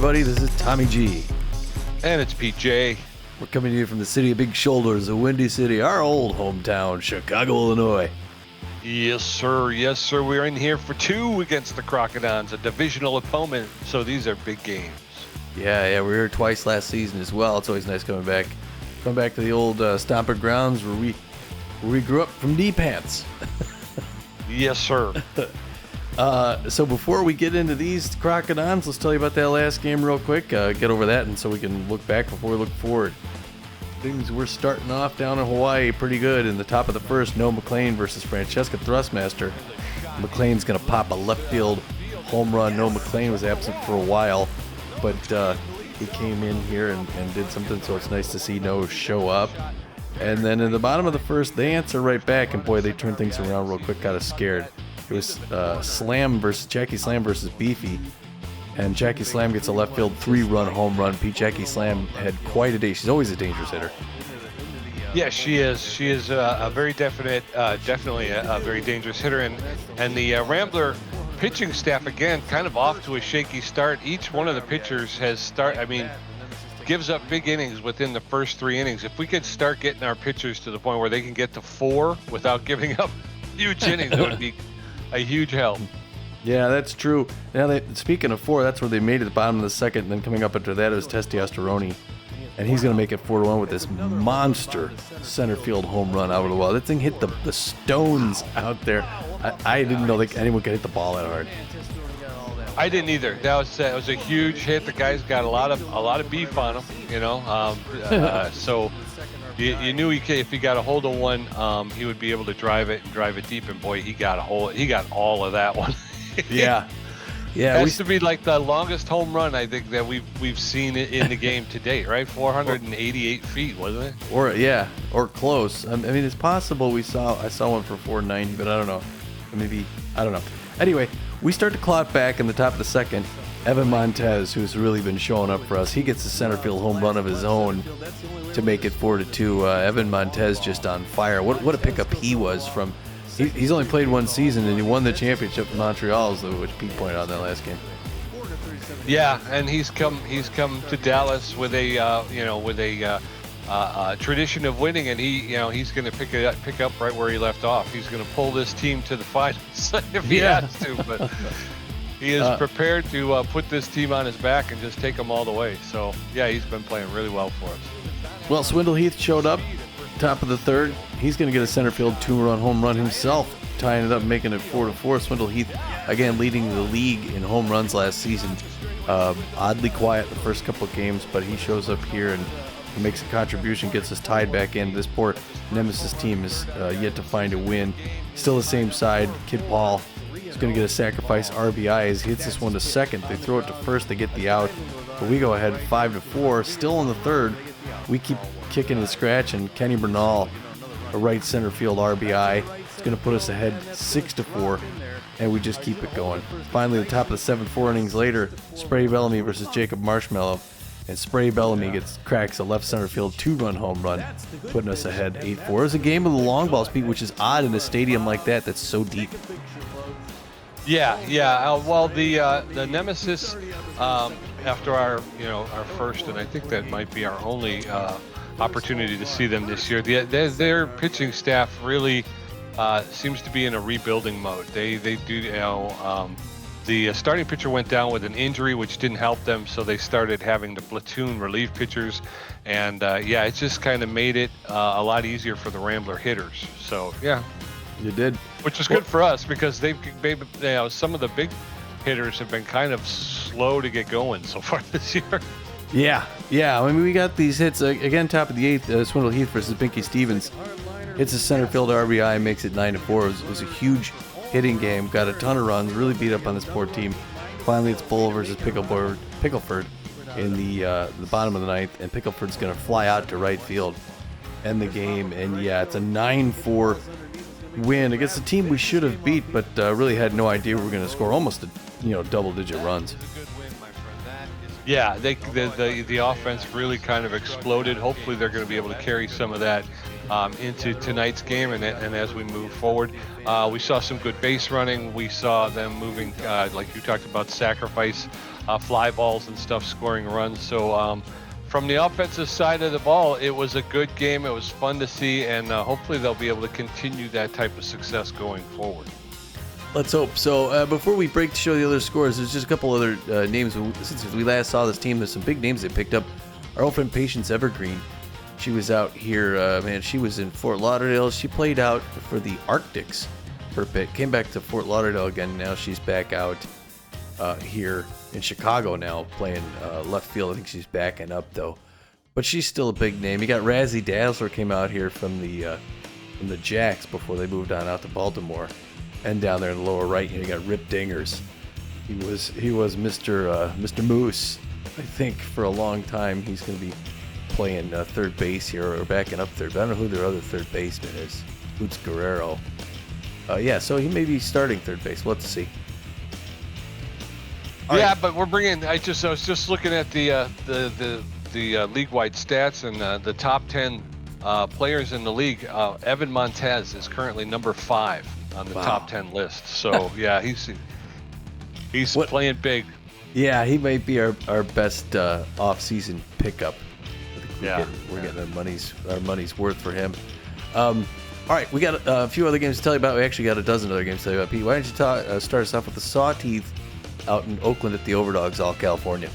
everybody. This is Tommy G. And it's Pete J. We're coming to you from the city of big shoulders, the Windy City, our old hometown, Chicago, Illinois. Yes, sir. Yes, sir. We're in here for 2 against the Crocodons, a divisional opponent. So these are big games. Yeah, we were here twice last season as well. It's always nice coming back to the old stomping grounds where we grew up from knee pants. Yes, sir. So before we get into these Crocodons, let's tell you about that last game real quick. Get over that, and so we can look back before we look forward. Things we're starting off down in Hawaii pretty good. In the top of the first, Noah McLean versus Francesca Thrustmaster. McLean's going to pop a left field home run. Noah McLean was absent for a while, but he came in here and did something, so it's nice to see Noah show up. And then in the bottom of the first, they answer right back, and boy, they turned things around real quick, got us scared. It was Jackie Slam versus Beefy, and Jackie Slam gets a left field 3-run home run. Jackie Slam had quite a day. She's always a dangerous hitter. Yeah, she is. She is a very definitely a very dangerous hitter. And the Rambler pitching staff, again, kind of off to a shaky start. Each one of the pitchers gives up big innings within the first 3 innings. If we could start getting our pitchers to the point where they can get to 4 without giving up huge innings, that would be a huge help. Yeah, that's true. Now, speaking of 4, that's where they made it at the bottom of the second, and then coming up after that is Testosterone, and he's going to make it 4-1 with this monster center field home run out of the wall. That thing hit the stones out there. I didn't know anyone could hit the ball that hard. I didn't either. That was a huge hit. The guy's got a lot of beef on him, you know. So you knew if he got a hold of one, he would be able to drive it deep. And boy, he got all of that one. Yeah. It has to be like the longest home run I think that we've seen in the game to date, right? 488 feet, wasn't it? Or close. I mean, it's possible I saw one for 490, but I don't know. I don't know. Anyway, we start to clock back in the top of the second. Evan Montez, who's really been showing up for us, he gets a center field home run of his own to make it 4-2. Evan Montez just on fire. What a pickup he was from. He's only played 1 season, and he won the championship in Montreal, which Pete pointed out in that last game. Yeah, and he's come to Dallas with a tradition of winning, and he's going to pick up right where he left off. He's going to pull this team to the finals if he has to, but he is prepared to put this team on his back and just take them all the way. So yeah, he's been playing really well for us. Well, Swindle Heath showed up, top of the third. He's going to get a center field 2-run home run himself, tying it up, making it 4-4. Swindle Heath, again, leading the league in home runs last season. Oddly quiet the first couple of games, but he shows up here and he makes a contribution, gets us tied back in. This poor Nemesis team is yet to find a win. Still the same side. Kid Paul is going to get a sacrifice RBI as he hits this one to second. They throw it to first, they get the out, but we go ahead 5-4. Still in the third, we keep kicking and scratching. Kenny Bernal, a right center field RBI. It's going to put us ahead 6-4, and we just keep it going. Finally, the top of the seventh, 4 innings later, Spray Bellamy versus Jacob Marshmallow, and Spray Bellamy cracks a left center field 2-run home run, putting us ahead 8-4. It was a game of the long ball speed, which is odd in a stadium like that's so deep. Yeah. Well, the Nemesis, after our first, and I think that might be our only opportunity to see them this year. Their pitching staff really seems to be in a rebuilding mode. They do, the starting pitcher went down with an injury, which didn't help them, so they started having to platoon relief pitchers, and it just kind of made it a lot easier for the Rambler hitters. So yeah, you did, which is good for us because some of the big hitters have been kind of slow to get going so far this year. Yeah. I mean, we got these hits again. Top of the 8th, Swindle Heath versus Binky Stevens. Hits a center field RBI, makes it 9-4. It was a huge hitting game. Got a ton of runs. Really beat up on this poor team. Finally, it's Bull versus Pickleford in the bottom of the 9th, and Pickleford's going to fly out to right field, end the game, and it's a 9-4 win against a team we should have beat, but really had no idea we were going to score almost double-digit runs. Yeah, the offense really kind of exploded. Hopefully they're going to be able to carry some of that into tonight's game and as we move forward. We saw some good base running. We saw them moving, like you talked about, sacrifice fly balls and stuff, scoring runs. So from the offensive side of the ball, it was a good game. It was fun to see, and hopefully they'll be able to continue that type of success going forward. Let's hope. So before we break to show the other scores, there's just a couple other names. Since we last saw this team, there's some big names they picked up. Our old friend Patience Evergreen, she was out here, she was in Fort Lauderdale. She played out for the Arctics for a bit, came back to Fort Lauderdale again. Now she's back out here in Chicago now, playing left field. I think she's backing up, though. But she's still a big name. You got Razzie Dazzler came out here from the Jacks before they moved on out to Baltimore. And down there in the lower right, you got Rip Dingers. He was Mr. Moose, I think, for a long time. He's going to be playing third base here or backing up third. But I don't know who their other third baseman is. Hoots Guerrero. So he may be starting third base. We'll have to see. But we're bringing. I was just looking at the league-wide stats and the top 10 players in the league. Evan Montez is currently number 5 on the top 10 list. So yeah, he's playing big. Yeah, he might be our best off-season pickup. I think we're getting our money's worth for him. All right, we got a few other games to tell you about. We actually got a dozen other games to tell you about. Pete, why don't you start us off with the Sawteeth out in Oakland at the Overdogs, all California.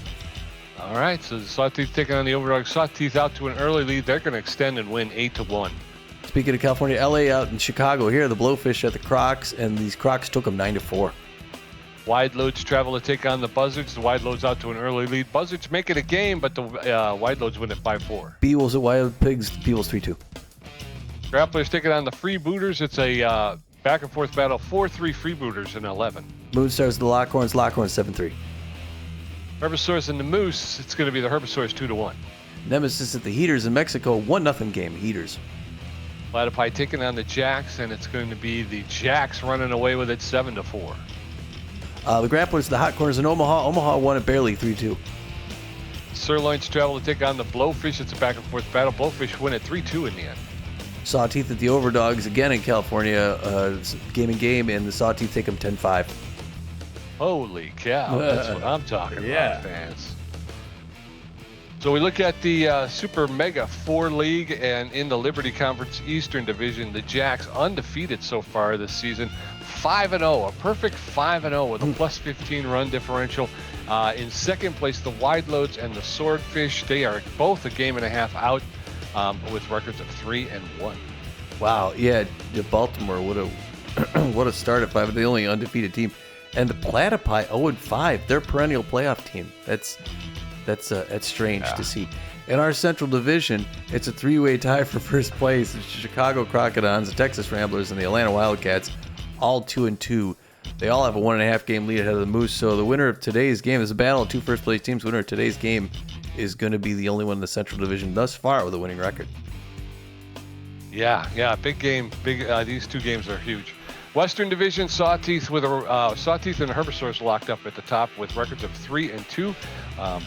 All right, so the Sawteeth taking on the Overdogs. Sawteeth out to an early lead. They're going to extend and win 8-1. Speaking of California, LA out in Chicago. Here, the Blowfish at the Crocs, and these Crocs took them 9-4. Wide Loads travel to take on the Buzzards. The Wide Loads out to an early lead. Buzzards make it a game, but the Wide Loads win it 5-4. Beewles at Wild Pigs. The Beewles 3-2. Grapplers taking on the Freebooters. It's a back and forth battle. 4-3 Freebooters in 11. Moonstars, the Lockhorns 7-3. Herbisaurs and the Moose. It's going to be the Herbisaurs 2-1. Nemesis at the Heaters in Mexico. 1-0 game. Heaters. Platypi taking on the Jacks, and it's going to be the Jacks running away with it 7-4. The Grapplers, the Hot Corners in Omaha. Omaha won it barely 3-2. Sirloins travel to take on the Blowfish. It's a back and forth battle. Blowfish win it 3-2 in the end. Sawteeth at the Overdogs again in California. Game, and the Sawteeth take them 10-5. Holy cow! That's what I'm talking about, fans. So we look at the Super Mega 4 League, and in the Liberty Conference Eastern Division, the Jacks undefeated so far this season. 5-0, a perfect 5-0 with a plus 15 run differential. In second place, the Wide Loads and the Swordfish. They are both a game and a half out with records of 3-1. Wow, yeah, Baltimore would have started 5, the only undefeated team. And the Platypi 0-5, their perennial playoff team. That's strange to see. In our Central Division, it's a 3-way tie for first place. It's the Chicago Crocodons, the Texas Ramblers, and the Atlanta Wildcats, all 2-2. They all have a 1.5 game lead ahead of the Moose. So the winner of today's game is a battle of two first place teams. The winner of today's game is going to be the only one in the Central Division thus far with a winning record. Yeah, big game. These two games are huge. Western Division, Sawteeth and the Herbisaurs locked up at the top with records of 3-2.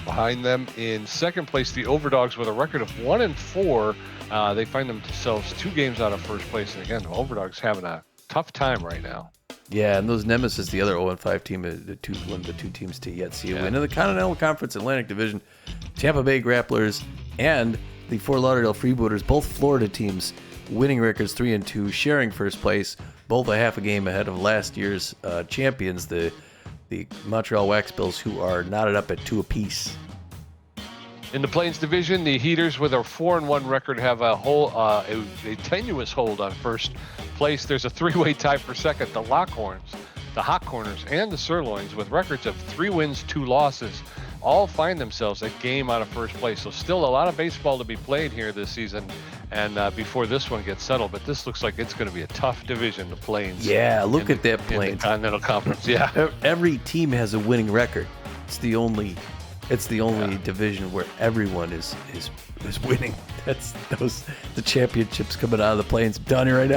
Behind them in second place, the Overdogs with a record of 1-4. They find themselves 2 games out of first place. And again, the Overdogs having a tough time right now. Yeah, and those Nemesis, the other 0-5 team, one of the 2 teams to yet see a win. In the Continental Conference Atlantic Division, Tampa Bay Grapplers and the Fort Lauderdale Freebooters, both Florida teams, winning records 3-2, sharing first place, both a half a game ahead of last year's champions, the Montreal Wax Bills, who are knotted up at 2 apiece. In the Plains Division, the Heaters with a 4-1 record have a tenuous hold on first place. There's a 3-way tie for second. The Lockhorns, the Hot Corners, and the Sirloins with records of 3 wins, 2 losses all find themselves a game out of first place. So still a lot of baseball to be played here this season and before this one gets settled. But this looks like it's going to be a tough division, the Plains. Yeah, look at that Plains. In the Continental Conference, yeah. Every team has a winning record. It's the only division where everyone is winning. That's the championships coming out of the Plains. I'm telling you right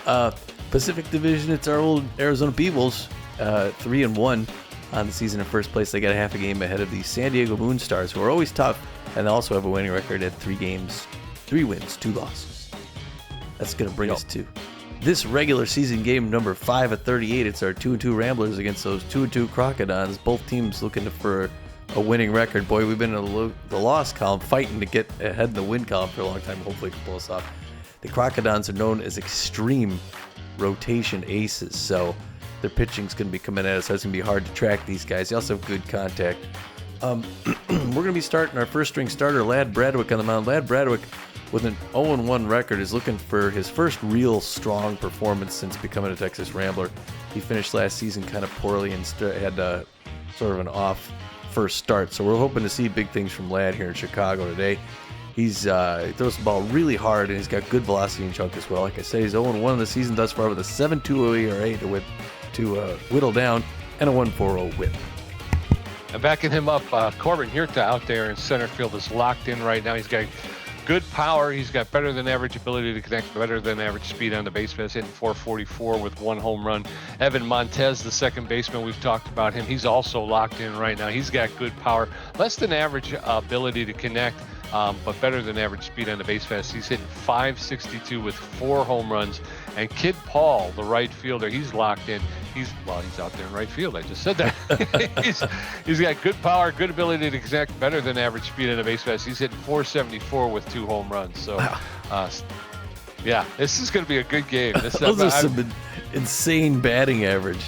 now. Pacific Division, it's our old Arizona Beewles, 3-1 on the season in first place. They got a half a game ahead of the San Diego Moonstars, who are always tough, and they also have a winning record at 3 games, 3 wins, 2 losses. That's going to bring us to this regular season game number 5 of 38. It's our 2-2 Ramblers against those 2-2 Crocodons. Both teams looking for a winning record. Boy, we've been in the loss column fighting to get ahead in the win column for a long time. Hopefully we can pull us off. The Crocodons are known as extreme rotation aces, so their pitching's going to be coming at us. So it's going to be hard to track these guys. They also have good contact. We're going to be starting our first string starter, Lad Bradwick, on the mound. Lad Bradwick, with an 0-1 record, is looking for his first real strong performance since becoming a Texas Rambler. He finished last season kind of poorly and had sort of an off first start. So we're hoping to see big things from Lad here in Chicago today. He throws the ball really hard, and he's got good velocity and chunk as well. Like I said, he's 0-1 in the season thus far with a 7.20 ERA to whittle down and a 1.40 whip. And backing him up, Corbin Hirta out there in center field is locked in right now. He's got good power. He's got better than average ability to connect, better than average speed on the base paths, hitting .444 with 1 home run. Evan Montez, the second baseman, we've talked about him. He's also locked in right now. He's got good power, less than average ability to connect, but better than average speed on the base paths. He's hitting .562 with 4 home runs. And Kid Paul, the right fielder, he's locked in. He's out there in right field. I just said that. he's got good power, good ability to connect, better than average speed on the base paths. He's hitting .474 with 2 home runs. So, yeah, this is going to be a good game. Those are some insane batting average.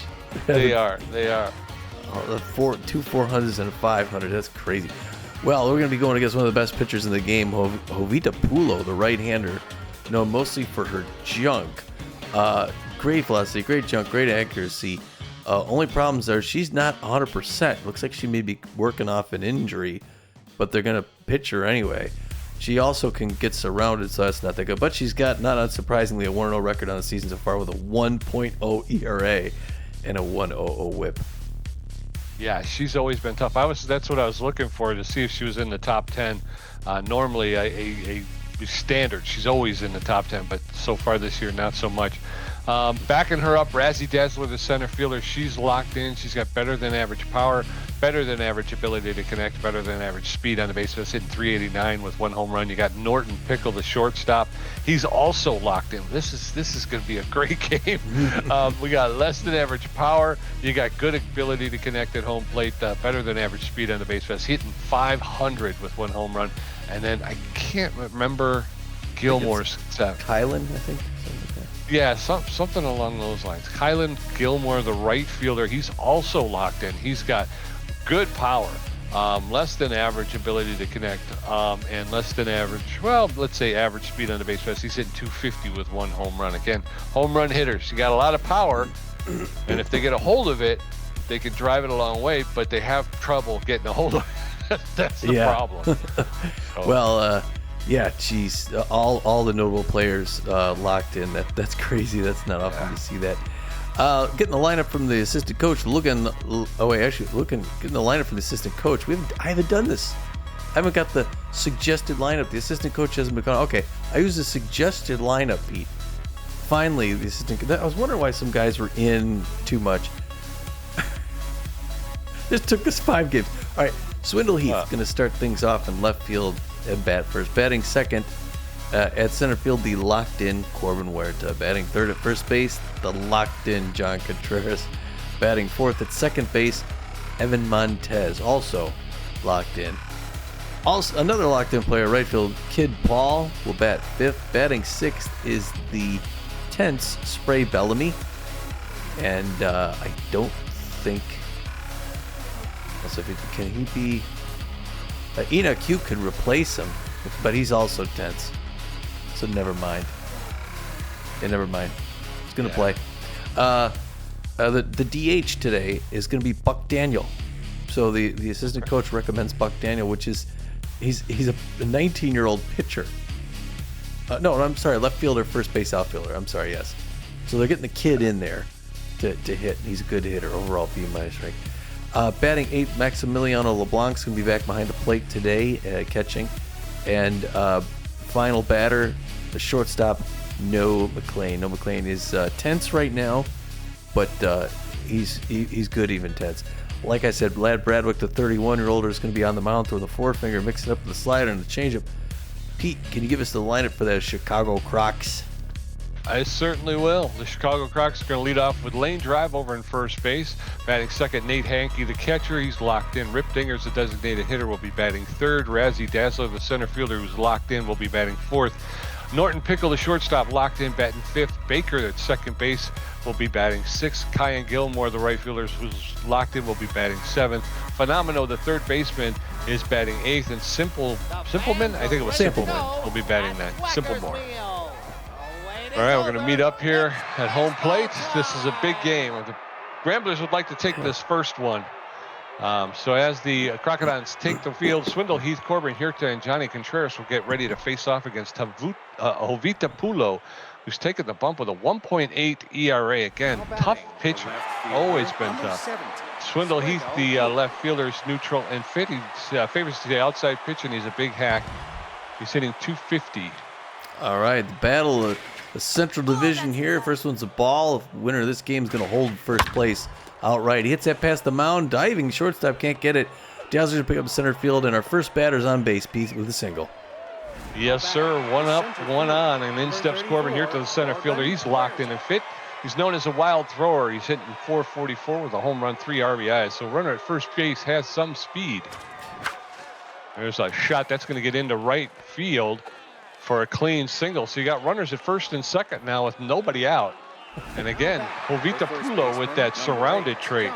They are. Oh, 2 400s and a 500. That's crazy. Well, we're going to be going against one of the best pitchers in the game, Jovita Pulo, the right-hander, known mostly for her junk. Great velocity, great junk, great accuracy. Only problems are she's not 100%. Looks like she may be working off an injury, but they're going to pitch her anyway. She also can get surrounded, so that's not that good. But she's got, not unsurprisingly, a 1-0 record on the season so far with a 1.0 ERA and a 1.00 whip. Yeah, she's always been tough. That's what I was looking for, to see if she was in the top 10. Normally, a standard. She's always in the top 10, but so far this year, not so much. Backing her up, Razzie Dazzler, the center fielder. She's locked in. She's got better than average power, better than average ability to connect, better than average speed on the base. Hitting .389 with 1 home run. You got Norton Pickle, the shortstop. He's also locked in. This is going to be a great game. We got less than average power. You got good ability to connect at home plate, better than average speed on the base. Hitting .500 with 1 home run. And then I can't remember Gilmore's set. Kylan, I think. Something like that. Yeah, something along those lines. Kylan Gilmore, the right fielder, he's also locked in. He's got good power, less than average ability to connect, and less than average, well, let's say average speed on the base paths. He's hitting .250 with 1 home run. Again, home run hitters. You got a lot of power, and if they get a hold of it, they can drive it a long way, but they have trouble getting a hold of it. That's the problem. Well, yeah, geez, all the notable players locked in. That's crazy. That's not often to see that. Getting the lineup from the assistant coach. Getting the lineup from the assistant coach. I haven't done this. I haven't got the suggested lineup. The assistant coach hasn't been going, okay, I use the suggested lineup, Pete. Finally, the assistant. I was wondering why some guys were in too much. This took us 5 games. All right. Swindle Heath going to start things off in left field and bat first. Batting second at center field, the locked-in Corbin Huerta. Batting third at first base, the locked-in John Contreras. Batting fourth at second base, Evan Montez, also locked in. Also, another locked-in player, right field, Kid Paul, will bat fifth. Batting sixth is the tense Spray Bellamy. And I don't think... So can he be... Enoch Hugh could replace him, but he's also tense. So never mind. Yeah, never mind. He's going to play. The DH today is going to be Buck Daniel. So the assistant coach recommends Buck Daniel, which is... He's a 19-year-old pitcher. No, I'm sorry, left fielder, first base outfielder. I'm sorry, yes. So they're getting the kid in there to hit. He's a good hitter. Overall B-, right? Batting 8th, Maximiliano LeBlanc's going to be back behind the plate today, catching. And final batter, the shortstop, Noah McLean. Noah McLean is tense right now, but he's good even tense. Like I said, Lad Bradwick, the 31-year-older, is going to be on the mound throwing the forefinger, mixing up with the slider and the changeup. Pete, can you give us the lineup for the Chicago Crocs? I certainly will. The Chicago Crocs are going to lead off with Lane Drive over in first base. Batting second, Nate Hankey, the catcher. He's locked in. Rip Dingers, the designated hitter, will be batting third. Razzie Dazzler, the center fielder, who's locked in, will be batting fourth. Norton Pickle, the shortstop, locked in, batting fifth. Baker at second base will be batting sixth. Kyan Gilmore, the right fielder, who's locked in, will be batting seventh. Phenomeno, the third baseman, is batting eighth. And Simpleman, I think it was Simpleman, will be batting ninth. Simplemore. All right, we're going to meet up here at home plate. This is a big game. The Ramblers would like to take this first one. So as the Crocodons take the field, Swindle, Heath, Corbin, Hirta, and Johnny Contreras will get ready to face off against Jovita Pulo, who's taken the bump with a 1.8 ERA. Again, tough pitcher. Always been tough. Swindle Heath, the left fielder, is neutral and fit. He favors the outside pitch, and he's a big hack. He's hitting .250. All right, the battle of the Central Division here. First one's a ball. The winner of this game is going to hold first place outright. He hits that past the mound. Diving shortstop can't get it. Dazzler's going to pick up center field, and our first batter's on base, Pete, with a single. Yes, sir. One up, one on, and in steps Corbin here to the center fielder. He's locked in and fit. He's known as a wild thrower. He's hitting .444 with a home run, 3 RBIs. So runner at first base has some speed. There's a shot that's going to get into right field for a clean single. So you got runners at first and second now with nobody out. And again, Jovita Pulo with that surrounded trait.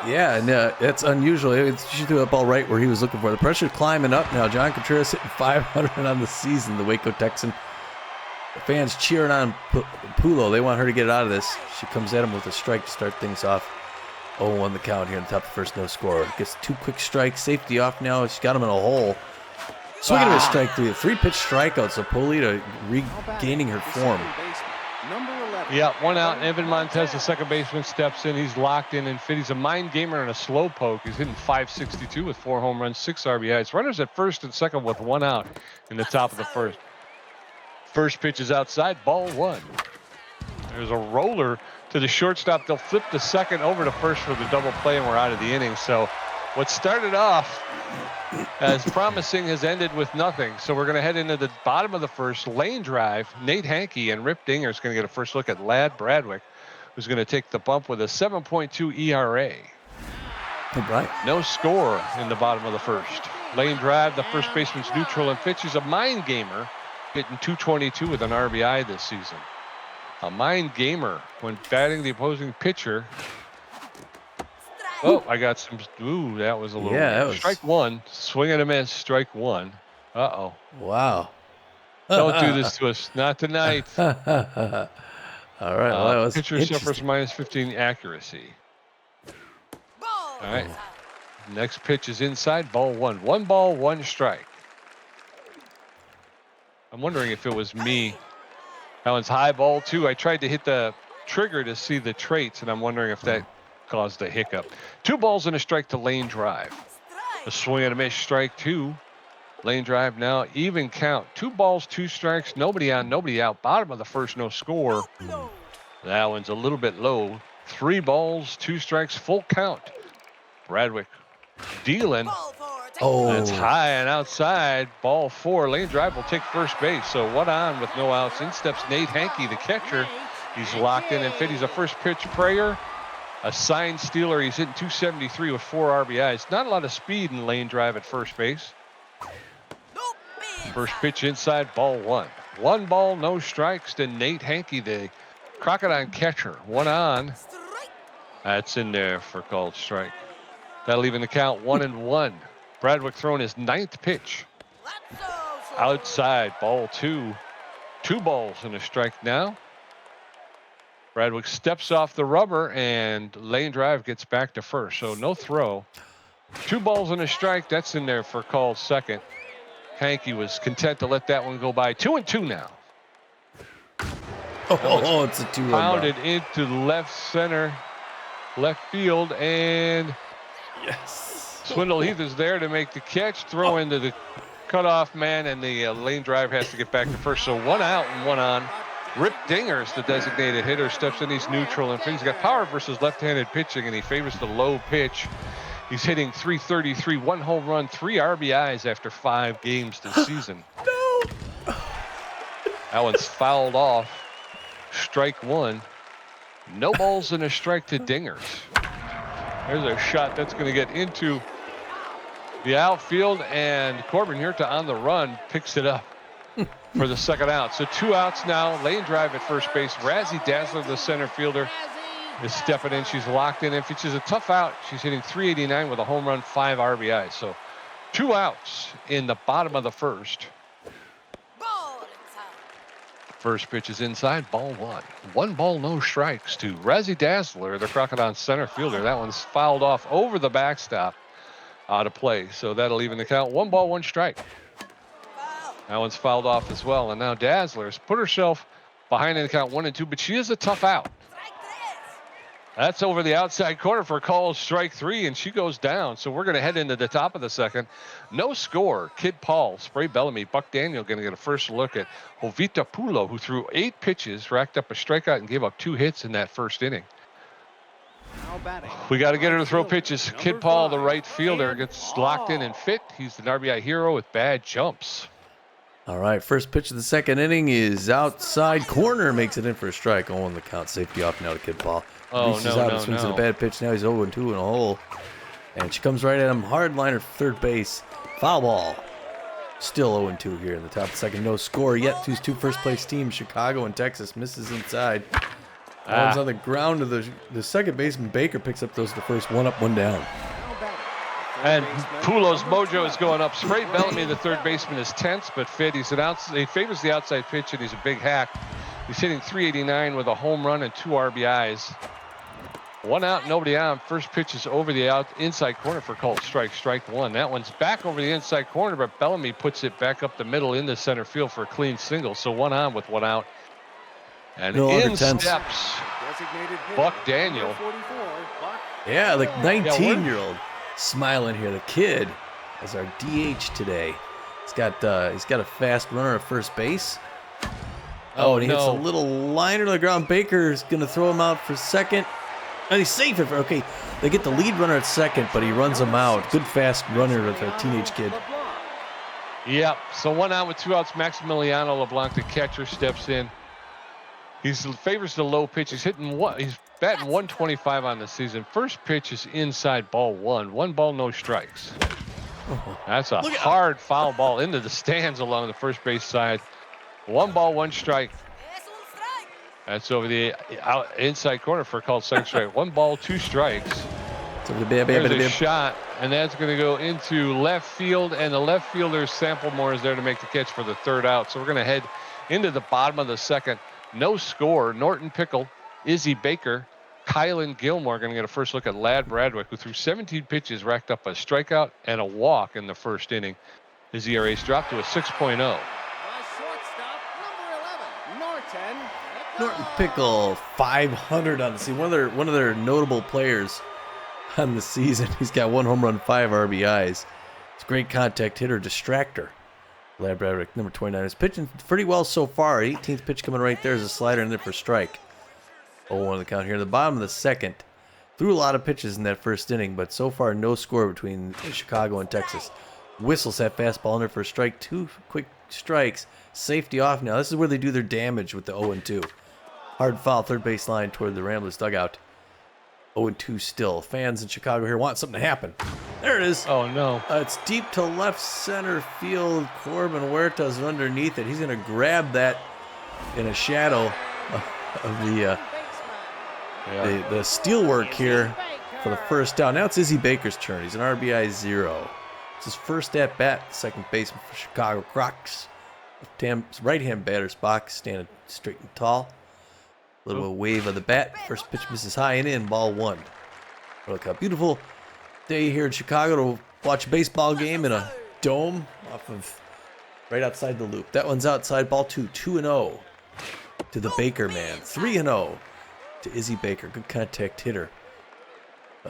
Yeah, and that's unusual. She threw that ball right where he was looking for. The pressure's climbing up now. John Contreras hitting .500 on the season, the Waco Texan. The fans cheering on Pulo. They want her to get out of this. She comes at him with a strike to start things off. 0-1 the count here in the top of the first, no score. Gets 2 quick strikes, safety off now. She's got him in a hole. Swinging to a strike 3. A 3-pitch strikeout, so Polita regaining her form. Yeah, one out. Evan Montez, the second baseman, steps in. He's locked in and fit. He's a mind gamer and a slow poke. He's hitting .562 with 4 home runs, 6 RBIs. Runners at first and second with 1 out in the top of the first. First pitch is outside, ball 1. There's a roller to the shortstop. They'll flip the second over to first for the double play, and we're out of the inning. So what started off as promising has ended with nothing. So we're going to head into the bottom of the first. Lane drive. Nate Hankey and Rip Dinger is going to get a first look at Lad Bradwick, who's going to take the bump with a 7.2 ERA. Right. No score in the bottom of the first. Lane drive. The first baseman's neutral and pitch. He's a mind gamer, hitting .222 with an RBI this season. A mind gamer when batting the opposing pitcher. Oh, I got some. Ooh, that was a little. Yeah, that was... Strike 1. Swing and a miss. Strike 1. Uh-oh. Wow. Don't do this to us. Not tonight. All right. Well, that was pitcher suffers -15 accuracy. All right. Next pitch is inside. Ball 1. 1 ball, 1 strike. I'm wondering if it was me. That one's high, ball 2. I tried to hit the trigger to see the traits, and I'm wondering if that caused a hiccup. 2 balls and a strike to Lane drive. A swing and a miss, strike 2. Lane drive now, even count. 2 balls, 2 strikes, nobody on, nobody out. Bottom of the first, no score. That one's a little bit low. 3 balls, 2 strikes, full count. Bradwick dealing. Oh, That's high and outside. Ball 4. Lane drive will take first base. So 1 on with no outs. In steps Nate Hankey, the catcher. He's locked in and fit. He's a first pitch prayer. A sign stealer. He's hitting .273 with 4 RBIs. Not a lot of speed in Lane drive at first base. First pitch inside, ball 1. 1 ball, no strikes to Nate Hankey, the Crocodile catcher. 1 on. That's in there for called strike. That'll even the count 1-1. Bradwick throwing his 9th pitch. Outside, ball 2. 2 balls and a strike now. Bradwick steps off the rubber, and Lane drive gets back to first. So no throw. 2 balls and a strike. That's in there for called second. Hankey was content to let that one go by. 2-2 now. Oh, it's a 2-run pounded into left center, left field, and yes. Swindle Heath is there to make the catch. Throw into the cutoff man, and the Lane drive has to get back to first. So 1 out and 1 on. Rip Dingers, the designated hitter, steps in. He's neutral and he's got power versus left-handed pitching, and he favors the low pitch. He's hitting .333, 1 home run, 3 RBIs after 5 games this season. No. That one's fouled off. strike one. No balls and a strike to Dingers. There's a shot that's going to get into the outfield, and Corbin Huerta on the run picks it up for the second out. So 2 outs now. Lane drive at first base. Razzie Dazzler, the center fielder, is stepping in. She's locked in. If it's a tough out, she's hitting .389 with a home run, 5 RBIs. So 2 outs in the bottom of the first. First pitch is inside, ball 1. 1 ball, no strikes to Razzie Dazzler, the Crocodons center fielder. That one's fouled off over the backstop out of play. So that'll even the count. 1 ball, 1 strike. That one's fouled off as well. And now Dazzler's put herself behind in the count 1 and 2, but she is a tough out. That's over the outside corner for call strike 3, and she goes down. So we're going to head into the top of the second. No score. Kid Paul, Spray Bellamy, Buck Daniel going to get a first look at Jovita Pulo, who threw 8 pitches, racked up a strikeout, and gave up 2 hits in that first inning. We got to get her to throw pitches. Kid Paul, the right fielder, gets locked in and fit. He's an RBI hero with bad jumps. All right, first pitch of the second inning is outside corner, makes it in for a strike. Oh, on the count, safety off now to Kid Paul. Oh, Reaches out and swings at a bad pitch. Now he's 0-2 in a hole. And she comes right at him. Hard liner for third base. Foul ball. Still 0-2 here in the top of the second. No score yet. These 2 first place teams, Chicago and Texas, misses inside. Ball's on the ground to the second baseman. Baker picks up the first. 1 up, 1 down. And Pulo's mojo is going up. Spray Bellamy, the third baseman, is tense but fit. He favors the outside pitch, and he's a big hack. He's hitting .389 with a home run and 2 RBIs. 1 out, nobody on. First pitch is over the inside corner for called strike 1. That one's back over the inside corner, but Bellamy puts it back up the middle into center field for a clean single. So 1 on with 1 out. And in steps Buck Daniel. Yeah, like 19-year-old smiling here. The kid is our DH today. He's got a fast runner at first base. Oh, and he hits a little liner to the ground. Baker's going to throw him out for second. And he's safe. Okay, they get the lead runner at second, but he runs him out. Good fast runner with a teenage kid. Yep. So 1 out with 2 outs. Maximiliano LeBlanc, the catcher, steps in. He favors the low pitch. He's batting 125 on the season. First pitch is inside, ball 1. 1 ball, no strikes. That's a hard foul ball into the stands along the first base side. 1 ball, 1 strike. That's over the inside corner for a called second strike. 1 ball, 2 strikes. There's a shot, and that's going to go into left field, and the left fielder Samplemore is there to make the catch for the 3rd out. So we're going to head into the bottom of the second. No score. Norton Pickle, Izzy Baker, Kylan Gilmore going to get a first look at Lad Bradwick, who threw 17 pitches, racked up a strikeout and a walk in the first inning. His ERA's dropped to a 6.0. Norton Pickle, 500 on the season. One of their notable players on the season. He's got 1 home run, 5 RBIs. He's a great contact hitter, distractor. Lad Bradwick, number 29, is pitching pretty well so far. 18th pitch coming right there is a slider in there for strike. 0-1 the count here. The bottom of the second. Threw a lot of pitches in that first inning, but so far no score between Chicago and Texas. Whistles that fastball in there for a strike. 2 quick strikes. Safety off now. This is where they do their damage with the 0-2. Hard foul, third base line toward the Ramblers dugout. 0-2 still. Fans in Chicago here want something to happen. There it is. Oh, no. It's deep to left center field. Corbin Huerta's underneath it. He's going to grab that in a shadow of the steel work here for the first down. Now it's Izzy Baker's turn. He's an RBI 0. It's his first at bat, second baseman for Chicago Crocs. Right-hand batter's box, standing straight and tall. A little wave of the bat. First pitch misses high and in, ball 1. Look how beautiful day here in Chicago to watch a baseball game in a dome right outside the loop. That one's outside, ball 2. 2-0 to the Baker man. 3-0 to Izzy Baker. Good contact hitter.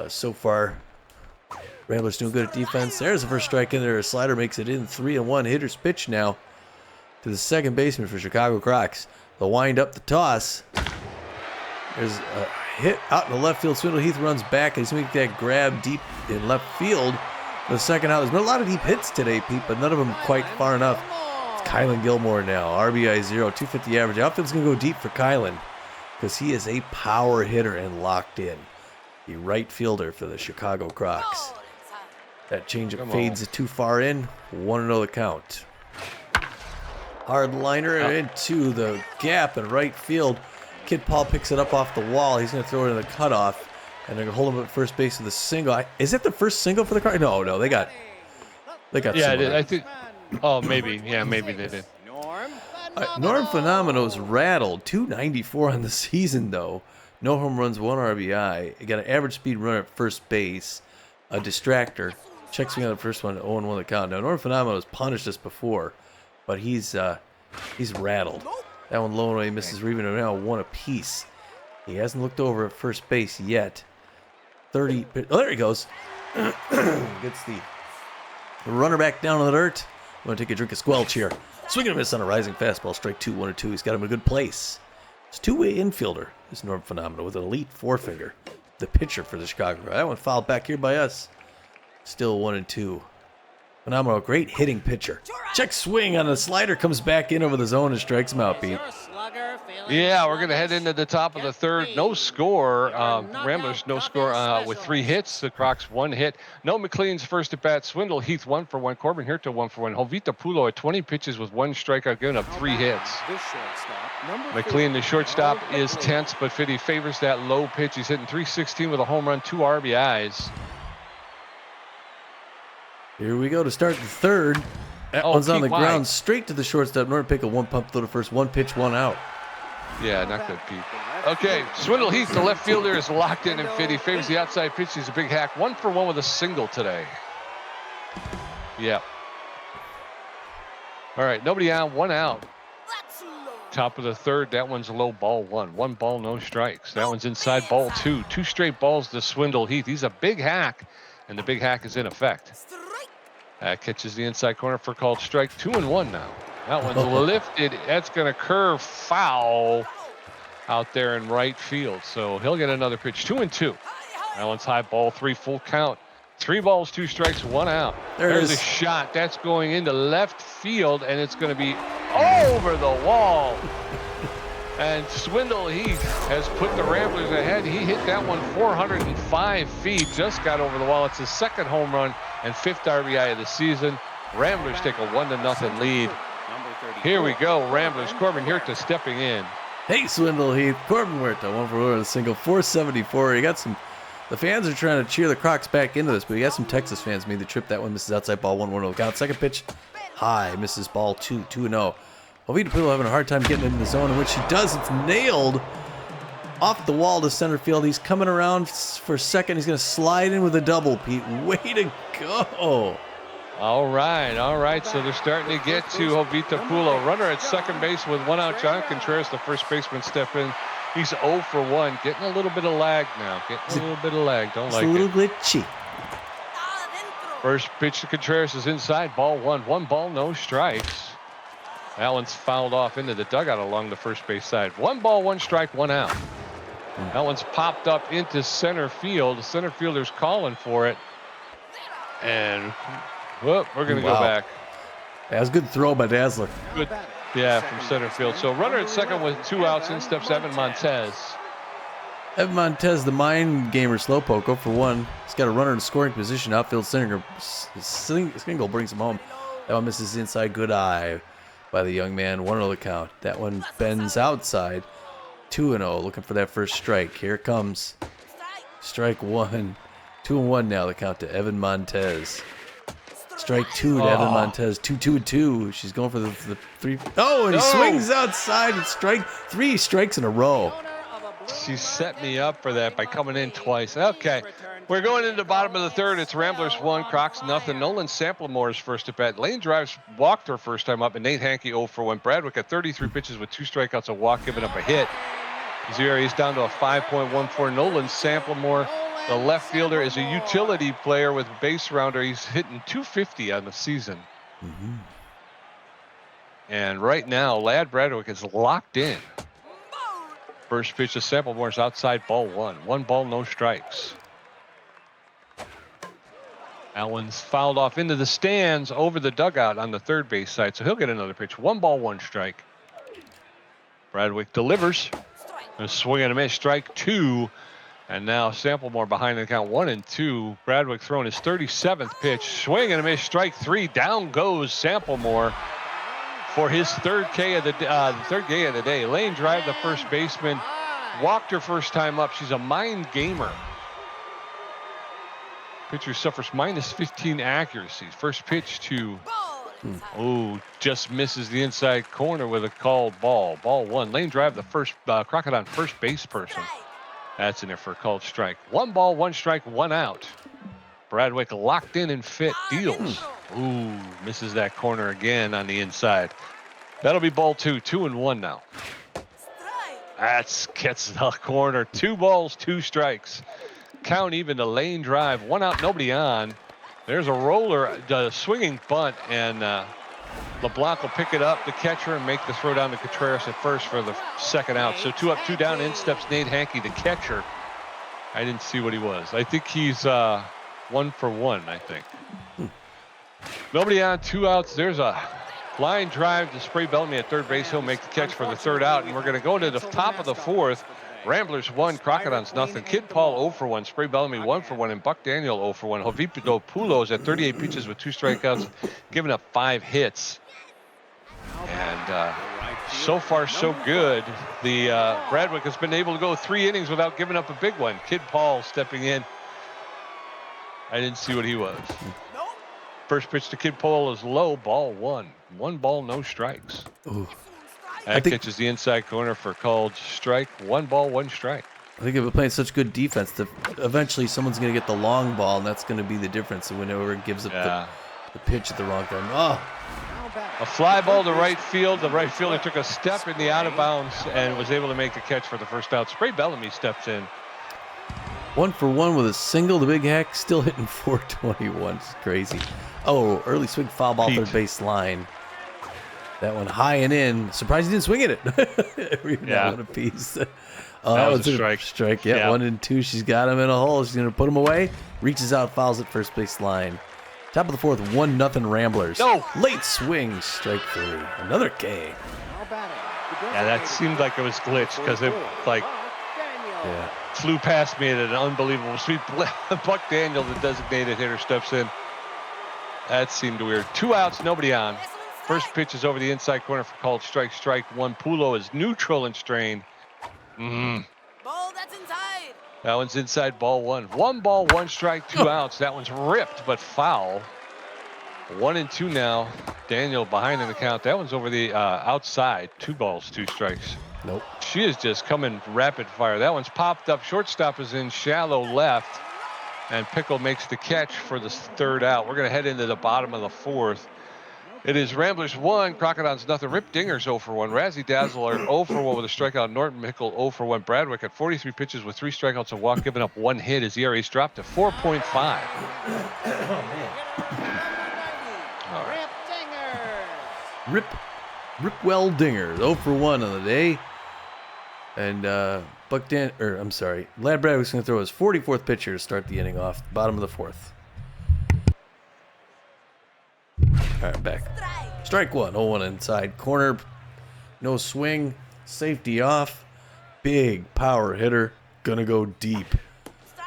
So far, Ramblers doing good at defense. There's the first strike in there. A slider makes it in. 3-1. Hitter's pitch now to the second baseman for Chicago Crocs. They'll wind up the toss. There's a hit out in the left field. Swindle Heath runs back, and he's making that grab deep in left field. The second out. There's been a lot of deep hits today, Pete, but none of them quite far enough. It's Kylan Gilmore now. RBI 0, 250 average. Outfield's going to go deep for Kylan. because he is a power hitter and locked in. The right fielder for the Chicago Crocs. That changeup fades too far in. 1-0 the count. Hard liner into the gap in right field. Kid Paul picks it up off the wall. He's going to throw it in the cutoff. And they're going to hold him at first base with a single. Is that the first single for the Crocs? No, they got yeah, I think. Oh, maybe. Yeah, maybe they did. Norm Phenomenos rattled. 294 on the season, though. No home runs, 1 RBI. He got an average speed runner at first base. A distractor. Check swing on the first one, 0-1 the count. Now, Norm Phenomenos punished us before, but he's rattled. That one low and away misses Reven now 1 apiece. He hasn't looked over at first base yet. 30. Oh, there he goes. Gets the runner back down on the dirt. I'm going to take a drink of squelch here. Swing and a miss on a rising fastball. Strike 2, 1-2. He's got him in a good place. It's two-way infielder, this Norm Phenomenal, with an elite forefinger. The pitcher for the Chicago. That one fouled back here by us. Still 1-2. Phenomenal, great hitting pitcher. Check swing on the slider, comes back in over the zone and strikes him out, Pete. Yeah, we're going to head into the top of the third. No score. Ramblers, no score with 3 hits. The Crocs, 1 hit. No McLean's first at bat. Swindle Heath, 1 for 1. Corbin Hirta, 1 for 1. Jovita Pulo at 20 pitches with 1 strikeout, giving up 3 hits. McLean, the shortstop, is tense, but Fitty favors that low pitch. He's hitting .316 with a home run, 2 RBIs. Here we go to start the third. That one's on the ground, straight to the shortstop. Norton Pickle, 1 pump throw to first, 1 pitch, 1 out. Yeah, not good, Pete. Okay, Swindle Heath, the left fielder, is locked in and fit. He favors the outside pitch. He's a big hack. 1 for 1 with a single today. Yeah. All right, nobody on, 1 out. Top of the third, that one's a low ball 1. 1 ball, no strikes. That one's inside ball 2. 2 straight balls to Swindle Heath. He's a big hack, and the big hack is in effect. That catches the inside corner for called strike. 2-1 now. That one's lifted. That's going to curve foul out there in right field. So he'll get another pitch. 2-2. That one's high ball 3, full count. 3 balls, 2 strikes, 1 out. There's a shot. That's going into left field, and it's going to be over the wall. And Swindle Heath has put the Ramblers ahead. He hit that one 405 feet. Just got over the wall. It's his 2nd home run and 5th RBI of the season. Ramblers take a 1-0 lead. Here we go. Ramblers. Corbin Hirta stepping in. Hey, Swindle Heath. Corbin Huerta, 1 for 1 with a single. 474. You got some. The fans are trying to cheer the Crocs back into this, but you got some Texas fans made the trip. That one misses outside ball 1-1 count. Second pitch high, misses ball 2-0. Jovita Pulo having a hard time getting into the zone, in which he does. It's nailed off the wall to center field. He's coming around for second. He's going to slide in with a double, Pete. Way to go. All right. So they're starting to get to Jovita Pulo. Runner at second base with 1 out. John Contreras, the first baseman, step in. He's 0 for 1. Getting a little bit of lag now. Don't like it. It's a little glitchy. First pitch to Contreras is inside. Ball 1. 1 ball, no strikes. That one's fouled off into the dugout along the first base side. 1 ball, 1 strike, 1 out. That one's popped up into center field. The center fielder's calling for it. And we're going to go back. That was a good throw by Dazzler. Good. Yeah, from center field. So runner at second with 2 outs. In steps Evan Montez. Evan Montez, the mind gamer slowpoke, 0 for 1. He's got a runner in scoring position. Outfield center. Single brings him home. That one misses inside. Good eye by the young man. 1-0 the count. That one bends outside. 2-0. Looking for that first strike. Here it comes. Strike 1. 2-1 now. The count to Evan Montez. Strike 2 to Evan Montez. 2-2-2. She's going for the 3. Oh, and he swings outside. It's strike 3 strikes in a row. She set me up for that by coming in twice. Okay. We're going into the bottom of the third. It's Ramblers 1, Crocs nothing. Nolan Samplemore's first at bat. Lane Drives walked her first time up, and Nate Hankey 0 for 1. Bradwick at 33 pitches with 2 strikeouts, a walk, giving up a hit. He's down to a 5.14. Nolan Samplemore, the left fielder, is a utility player with base rounder. He's hitting .250 on the season. Mm-hmm. And right now, Lad Bradwick is locked in. First pitch to Samplemore's outside ball 1. 1 ball, no strikes. That one's fouled off into the stands over the dugout on the third base side, so he'll get another pitch. 1 ball, 1 strike. Bradwick delivers. A swing and a miss, strike 2. And now Samplemore behind the count 1-2. Bradwick throwing his 37th pitch. Swing and a miss, strike 3. Down goes Samplemore for his third K of the day. Lane drive, the first baseman. Walked her first time up. She's a mind gamer. Pitcher suffers -15 accuracy. First pitch to, just misses the inside corner with a called ball. Ball 1. Lane drive, the first Crocodon first base person. That's in there for a called strike. 1 ball, 1 strike, 1 out. Bradwick locked in and fit, deals. Misses that corner again on the inside. That'll be ball 2. 2-1 now. That gets the corner. 2 balls, 2 strikes. Count even to Lane drive. 1 out, nobody on. There's a roller, the swinging bunt, and LeBlanc will pick it up, the catcher, and make the throw down to Contreras at first for the second out. So 2 up, 2 down. In steps Nate Hankey, the catcher. I didn't see what he was. I think he's 1 for 1, I think. Nobody on, 2 outs. There's a line drive to Spray Bellamy at third base. He'll make the catch for the third out. And we're going to go into the top of the 4th. Ramblers 1, Crocodons nothing. Kid Paul 0 for 1, Spray Bellamy 1 for 1, and Buck Daniel 0 for 1. Jovito Pulos at 38 pitches with 2 strikeouts, giving up 5 hits. And so far so good. The Bradwick has been able to go 3 innings without giving up a big one. Kid Paul stepping in. I didn't see what he was. First pitch to Kid Paul is low, ball 1. 1 ball, no strikes. Ooh. That catches the inside corner for called strike. 1 ball, 1 strike. I think if we're playing such good defense, that eventually someone's going to get the long ball, and that's going to be the difference. Whenever it gives up the pitch at the wrong time. A fly ball to right field. The right fielder took a step in the out of bounds and was able to make the catch for the first out. Spray Bellamy steps in. 1 for 1 with a single. The big hack still hitting 421. It's crazy. Oh, early swing foul ball, third base line. That one high and in. Surprised he didn't swing at it. One apiece. That was a strike. Strike. Yeah, 1 and 2. She's got him in a hole. She's going to put him away. Reaches out, fouls at first base line. Top of the 4th, 1-0 Ramblers. No. Late swing, strike 3. Another K. Yeah, that seemed like it was glitched because it flew past me at an unbelievable speed. Buck Daniel, the designated hitter, steps in. That seemed weird. 2 outs, nobody on. First pitch is over the inside corner for called strike. Strike 1. Pulo is neutral and strained. Ball, that's inside. That one's inside, ball 1. 1 ball, 1 strike, 2 outs. That one's ripped but foul. 1 and 2 now. Daniel behind in the count. That one's over the outside. 2 balls, 2 strikes. Nope. She is just coming rapid fire. That one's popped up. Shortstop is in shallow left. And Pickle makes the catch for the third out. We're going to head into the bottom of the 4th. It is Ramblers 1, Crocodons nothing. Rip Dinger's 0 for 1. Razzie Dazzler 0 for 1 with a strikeout. Norton Mickle 0 for 1. Bradwick at 43 pitches with 3 strikeouts and walk, giving up 1 hit. His ERA's dropped to 4.5. Oh, man. All right. Ripwell Dinger, 0 for 1 on the day. And Lad Bradwick's going to throw his 44th pitcher to start the inning off, bottom of the 4th. All right, back. Strike 1, 0-1 inside corner. No swing, safety off. Big power hitter, gonna go deep.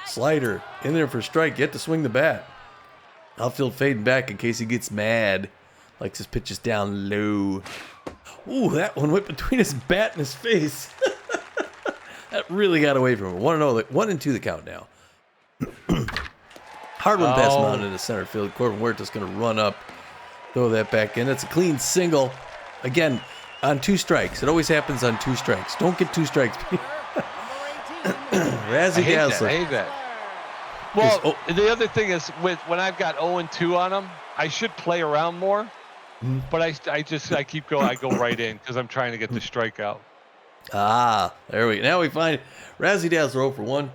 Slider in there for strike, yet to swing the bat. Outfield fading back in case he gets mad. Likes his pitches down low. Ooh, that one went between his bat and his face. That really got away from him. 1 and 2 the count now. Hard one pass mound into center field. Corbin Huerta's going to run up, throw that back in. It's a clean single. Again, on 2 strikes. It always happens on 2 strikes. Don't get 2 strikes. Razzie Dazzler. I hate that. Well, the other thing is when I've got 0 and 2 on them, I should play around more. But I keep going. I go right in because I'm trying to get the strikeout. Ah, there we go. Now we find Razzie Dazzler 0 for 1.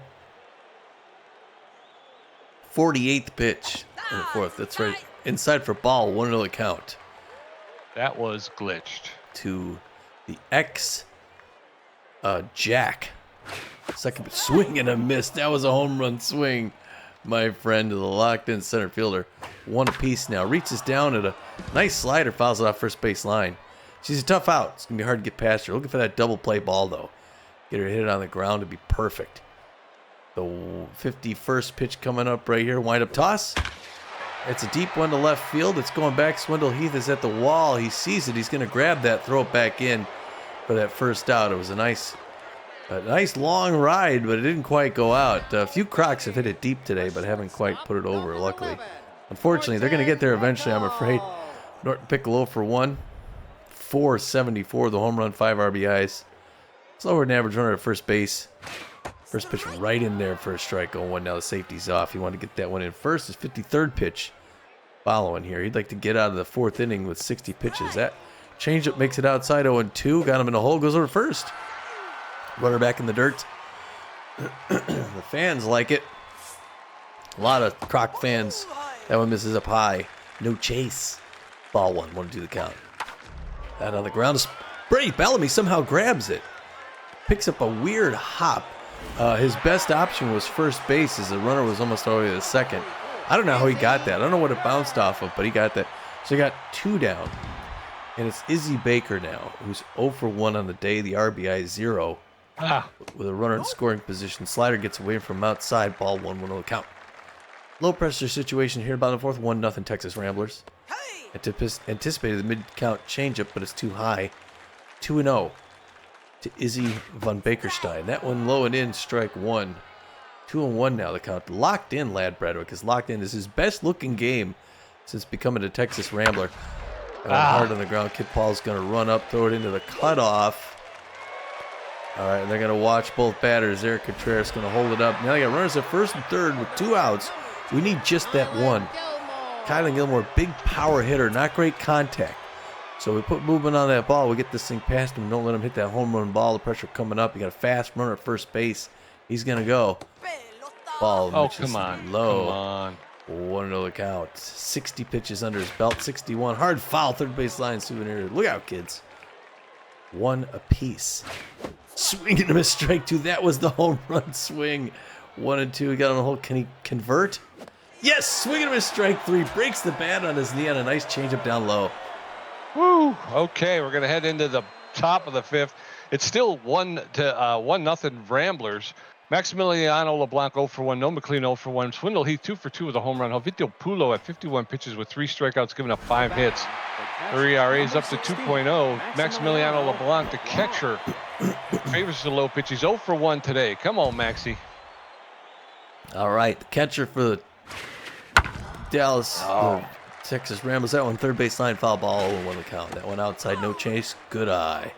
48th pitch in the 4th. That's right. Inside for ball, 1-0 count. That was glitched. To the Jack. Second swing and a miss. That was a home run swing, my friend, to the locked in center fielder. 1 apiece now. Reaches down at a nice slider, fouls it off first base line. She's a tough out. It's going to be hard to get past her. Looking for that double play ball, though. get her hit on the ground to be perfect. The 51st pitch coming up right here. Wind up toss. It's a deep one to left field. It's going back. Swindle Heath is at the wall. He sees it. He's going to grab that, throw it back in for that first out. It was a nice long ride, but it didn't quite go out. A few Crocs have hit it deep today, but haven't quite put it over, luckily. Unfortunately, they're going to get there eventually, I'm afraid. Norton Piccolo for 1. 474, the home run, 5 RBIs. Slower than average runner at first base. First pitch right in there for a strike. 0-1. Now the safety's off. He wanted to get that one in first. His 53rd pitch following here. He'd like to get out of the 4th inning with 60 pitches. That changeup makes it outside 0-2. Got him in a hole. Goes over first. Runner back in the dirt. The fans like it. A lot of Croc fans. That one misses up high. No chase. Ball 1. 1-2 the count. That on the ground. Brady Bellamy somehow grabs it. Picks up a weird hop. His best option was first base as the runner was almost all the way to the second. I don't know how he got that. I don't know what it bounced off of, but he got that. So he got 2 down. And it's Izzy Baker now, who's 0 for 1 on the day. The RBI 0. With a runner in scoring position. Slider gets away from outside. Ball 1-1 on the count. Low pressure situation here, bottom of the 4th. 1-0 Texas Ramblers. Anticipated the mid-count changeup, but it's too high. 2-0 to Izzy von Bakerstein. That one low and in, strike 1. 2-1 now the count. Locked in, lad Bradwick is locked in. This is his best looking game since becoming a Texas Rambler. Hard on the ground. Kid Paul's going to run up, throw it into the cutoff. All right, and they're going to watch both batters. Eric Contreras going to hold it up. Now they got runners at first and third with 2 outs. We need just that one. Kylan Gilmore, big power hitter, not great contact. So we put movement on that ball. We get this thing past him. Don't let him hit that home run ball. The pressure coming up. You got a fast runner at first base. He's going to go. Ball. Oh, come on. Low. Come on. 1-0 the count. 60 pitches under his belt. 61. Hard foul. Third base line souvenir. Look out, kids. 1 apiece. Swing and a miss, strike 2. That was the home run swing. 1-2. He got on the hole. Can he convert? Yes. Swing and a miss, strike 3. Breaks the bat on his knee on a nice changeup down low. Woo. Okay, we're going to head into the top of the 5th. It's still 1-0 Ramblers. Maximiliano LeBlanc 0 for 1. No McLean 0 for 1. Swindle Heath 2 for 2 with a home run. Jovito Pulo at 51 pitches with 3 strikeouts, giving up 5 hits. Their ERA is up to 2.0. Maximiliano LeBlanc, the catcher, favors the low pitch. He's 0 for 1 today. Come on, Maxie. All right, the catcher for the Dallas Texas Ramblers. That one, third base line, foul ball, 0-1 the count. That one outside, no chase, good eye.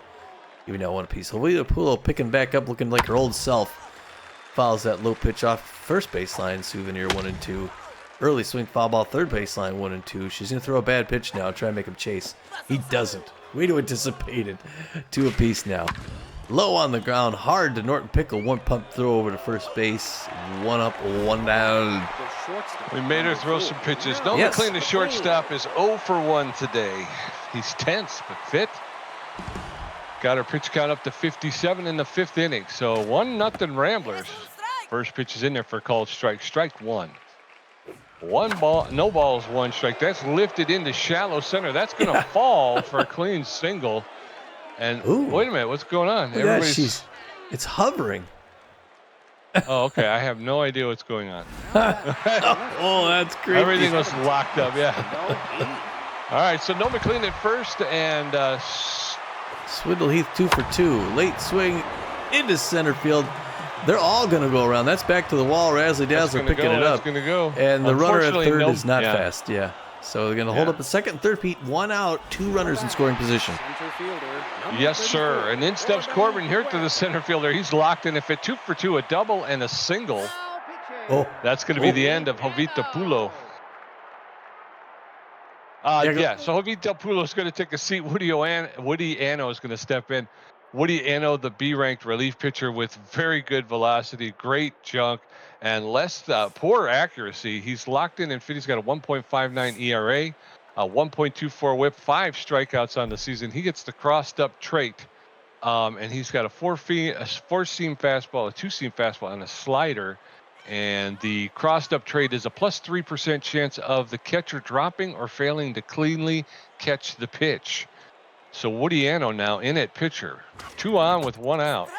Even now 1 apiece. Jovito Pulo picking back up, looking like her old self. Fouls that low pitch off first baseline, souvenir 1-2. Early swing, foul ball, third baseline 1-2. She's going to throw a bad pitch now, try and make him chase. He doesn't. Way to anticipate it. 2 apiece now. Low on the ground, hard to Norton Pickle. 1 pump throw over to first base. 1 up, 1 down. We made her throw some pitches. No McLean, the shortstop, is 0 for 1 today. He's tense but fit. Got her pitch count up to 57 in the 5th inning. So 1-0 Ramblers. First pitch is in there for a called strike. Strike 1. 1 ball, no balls, 1 strike. That's lifted into shallow center. That's going to fall for a clean single. And wait a minute, what's going on? It's hovering. Oh, okay. I have no idea what's going on. Oh, that's creepy. Everything was locked up. Yeah. All right. So no McLean at first, and Swindle Heath 2 for 2. Late swing into center field. They're all going to go around. That's back to the wall. Razzly Dazzler picking it up. That's going to go. And the runner at third is not fast. Yeah. So they're going to hold up the second and third, Pete. 1 out, 2 runners in scoring position. Yes, sir. And in steps Corbin here to the center fielder. He's locked in. If it 2 for 2, a double and a single. That's going to be the end of Jovito Pulo. So Jovito Pulo is going to take a seat. Woody Anno is going to step in. Woody Anno, the B-ranked relief pitcher with very good velocity, great junk, and less poor accuracy. He's locked in and fit. He's got a 1.59 ERA, a 1.24 WHIP, 5 strikeouts on the season. He gets the crossed-up trait, and he's got a 4-seam fastball, a 2-seam fastball, and a slider. And the crossed-up trait is a plus 3% chance of the catcher dropping or failing to cleanly catch the pitch. So Woody Anno now in at pitcher. 2 on with 1 out.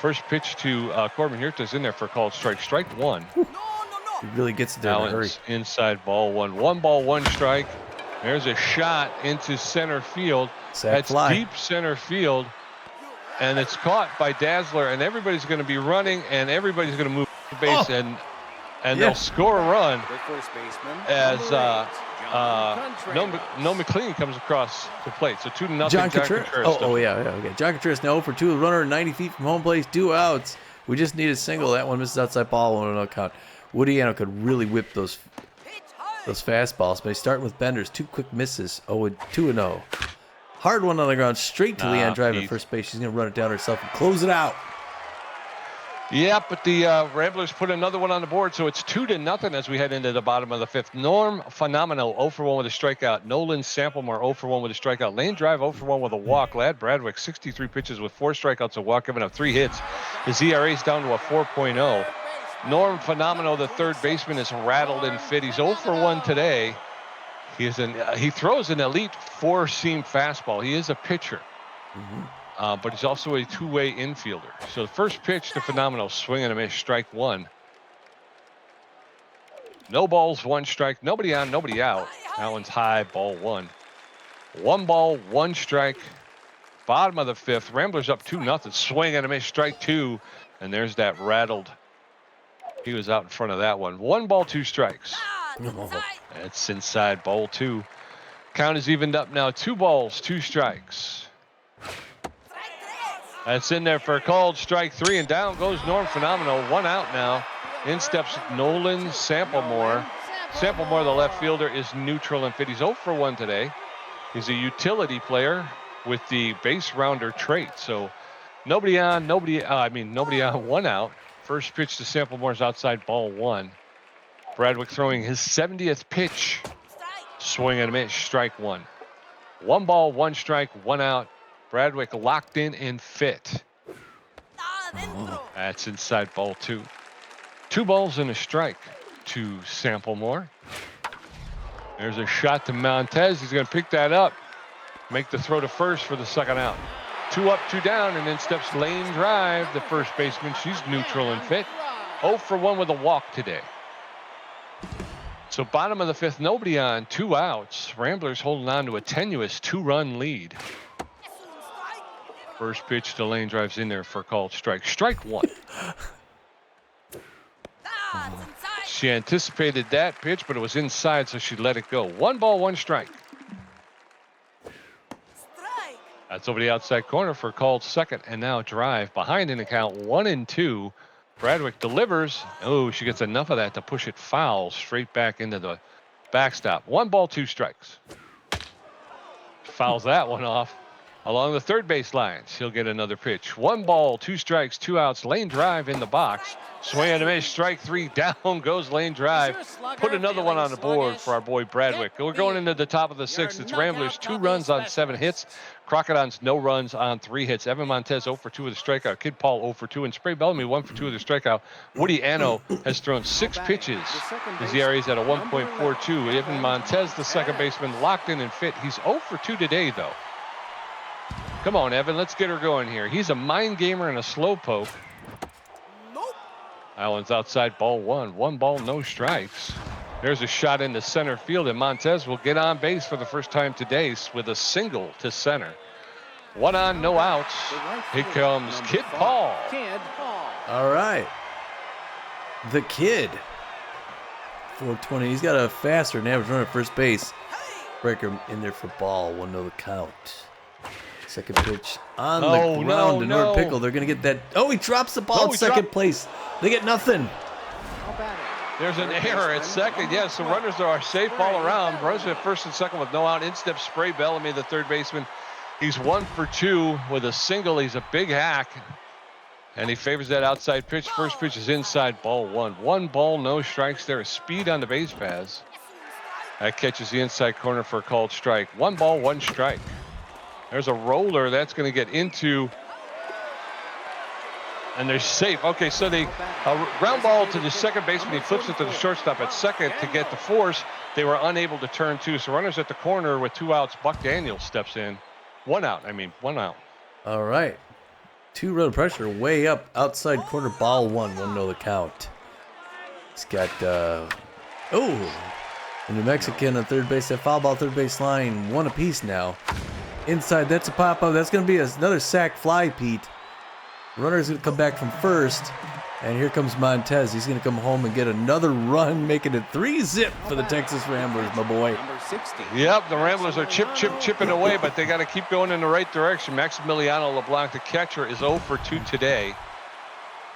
First pitch to Corbin Huerta's in there for a called strike. Strike one. No, no, no. He really gets it there in a hurry. Inside ball one. 1 ball, 1 strike. There's a shot into center field. Sack That's fly. deep center field. And it's caught by Dazzler. And everybody's going to be running. And everybody's going to move the base. And they'll score a run as No McLean comes across the plate. So 2-0. John Contreras. Okay. John Contreras now for 2, runner 90 feet from home plate, 2 outs. We just need a single. That one misses outside ball, 1-0 count. Woody Anno could really whip those fastballs, but he's starting with benders. 2 quick misses. 2-0. Hard one on the ground, straight to Leanne Drive at first base. She's going to run it down herself and close it out. Yeah, but the Ramblers put another one on the board, so it's 2-0 as we head into the bottom of the 5th. Norm Phenomenal 0 for 1 with a strikeout. Nolan Samplemore 0 for 1 with a strikeout. Lane Drive 0 for 1 with a walk. Lad Bradwick 63 pitches with 4 strikeouts, a walk, giving up 3 hits. His ERA is down to a 4.0. Norm Phenomenal, the third baseman, is rattled and fit. He's 0 for 1 today. He throws an elite 4-seam fastball. He is a pitcher. But he's also a 2-way infielder. So the first pitch to Phenomenal, swing and a miss, strike 1. No balls, 1 strike. Nobody on, nobody out. That one's high, ball 1. 1 ball, 1 strike. Bottom of the 5th. Ramblers up 2-0. Swing and a miss, strike 2. And there's that rattled. He was out in front of that one. 1 ball, 2 strikes. That's inside, ball 2. Count is evened up now. 2 balls, 2 strikes. That's in there for a called strike 3, and down goes Norm Phenomenal. 1 out now. In steps Nolan Samplemore. Samplemore, the left fielder, is neutral and fit. He's 0 for 1 today. He's a utility player with the base rounder trait. So nobody on, 1 out. First pitch to Samplemore's outside, ball 1. Bradwick throwing his 70th pitch. Swing and a miss, strike 1. 1 ball, 1 strike, 1 out. Bradwick locked in and fit. That's inside, ball 2. 2 balls and a strike to Samplemore. There's a shot to Montez. He's going to pick that up. Make the throw to first for the second out. 2 up, 2 down, and then steps Lane Drive, the first baseman. She's neutral and fit. 0 for 1 with a walk today. So bottom of the 5th, nobody on, 2 outs. Ramblers holding on to a tenuous 2-run lead. First pitch to Lane, drives in there for a called strike. Strike 1. She anticipated that pitch, but it was inside, so she let it go. 1 ball, 1 strike. That's over the outside corner for a called second, and now Drive behind in the count, 1-2. Bradwick delivers. Oh, she gets enough of that to push it foul straight back into the backstop. 1 ball, 2 strikes. Fouls that one off. Along the third base line, she'll get another pitch. 1 ball, 2 strikes, 2 outs. Lane Drive in the box. Swing and a miss, strike 3. Down goes Lane Drive. Put another one on the board for our boy Bradwick. We're going into the top of the 6th. It's Ramblers 2 runs on 7 hits. Crocodons no runs on 3 hits. Evan Montez 0 for 2 with a strikeout. Kid Paul 0 for 2. And Spray Bellamy 1 for 2 with a strikeout. Woody Anno has thrown 6 pitches. His ERA is at a 1.42. Evan Montez, the second baseman, locked in and fit. He's 0 for 2 today, though. Come on, Evan, let's get her going here. He's a mind gamer and a slow poke. That one's outside, ball 1. 1 ball, no strikes. There's a shot into center field, and Montez will get on base for the first time today with a single to center. 1 on, no outs. Here comes Kid Paul. All right. The Kid. 420. He's got a faster than average run at first base. Breaker in there for ball. 1-0 the count. Second pitch on the ground to Nord Pickle. They're going to get that. Oh, he drops the ball at second place. They get nothing. There's an error at second. Yes, the runners are safe all around. Runners at first and second with no out. In steps Spray Bellamy, the third baseman. He's 1 for 2 with a single. He's a big hack. And he favors that outside pitch. First pitch is inside, ball 1. 1 ball, no strikes. There is speed on the base paths. That catches the inside corner for a called strike. 1 ball, 1 strike. There's a roller that's going to get into, and they're safe. Okay, so they ground ball to the second baseman. He flips it to the shortstop at second to get the force. They were unable to turn 2. So runners at the corner with 2 outs. Buck Daniels steps in. 1 out. 1 out. All right. 2-run pressure way up outside corner, ball 1, 1-0 the count. He's got, a New Mexican on third base, that foul ball third base line, 1 apiece now. Inside, that's a pop-up. That's going to be another sac fly, Pete. Runner's going to come back from first. And here comes Montez. He's going to come home and get another run, making it 3-zip for the Texas Ramblers, my boy. Yep, the Ramblers are chipping away, but they got to keep going in the right direction. Maximiliano LeBlanc, the catcher, is 0 for 2 today.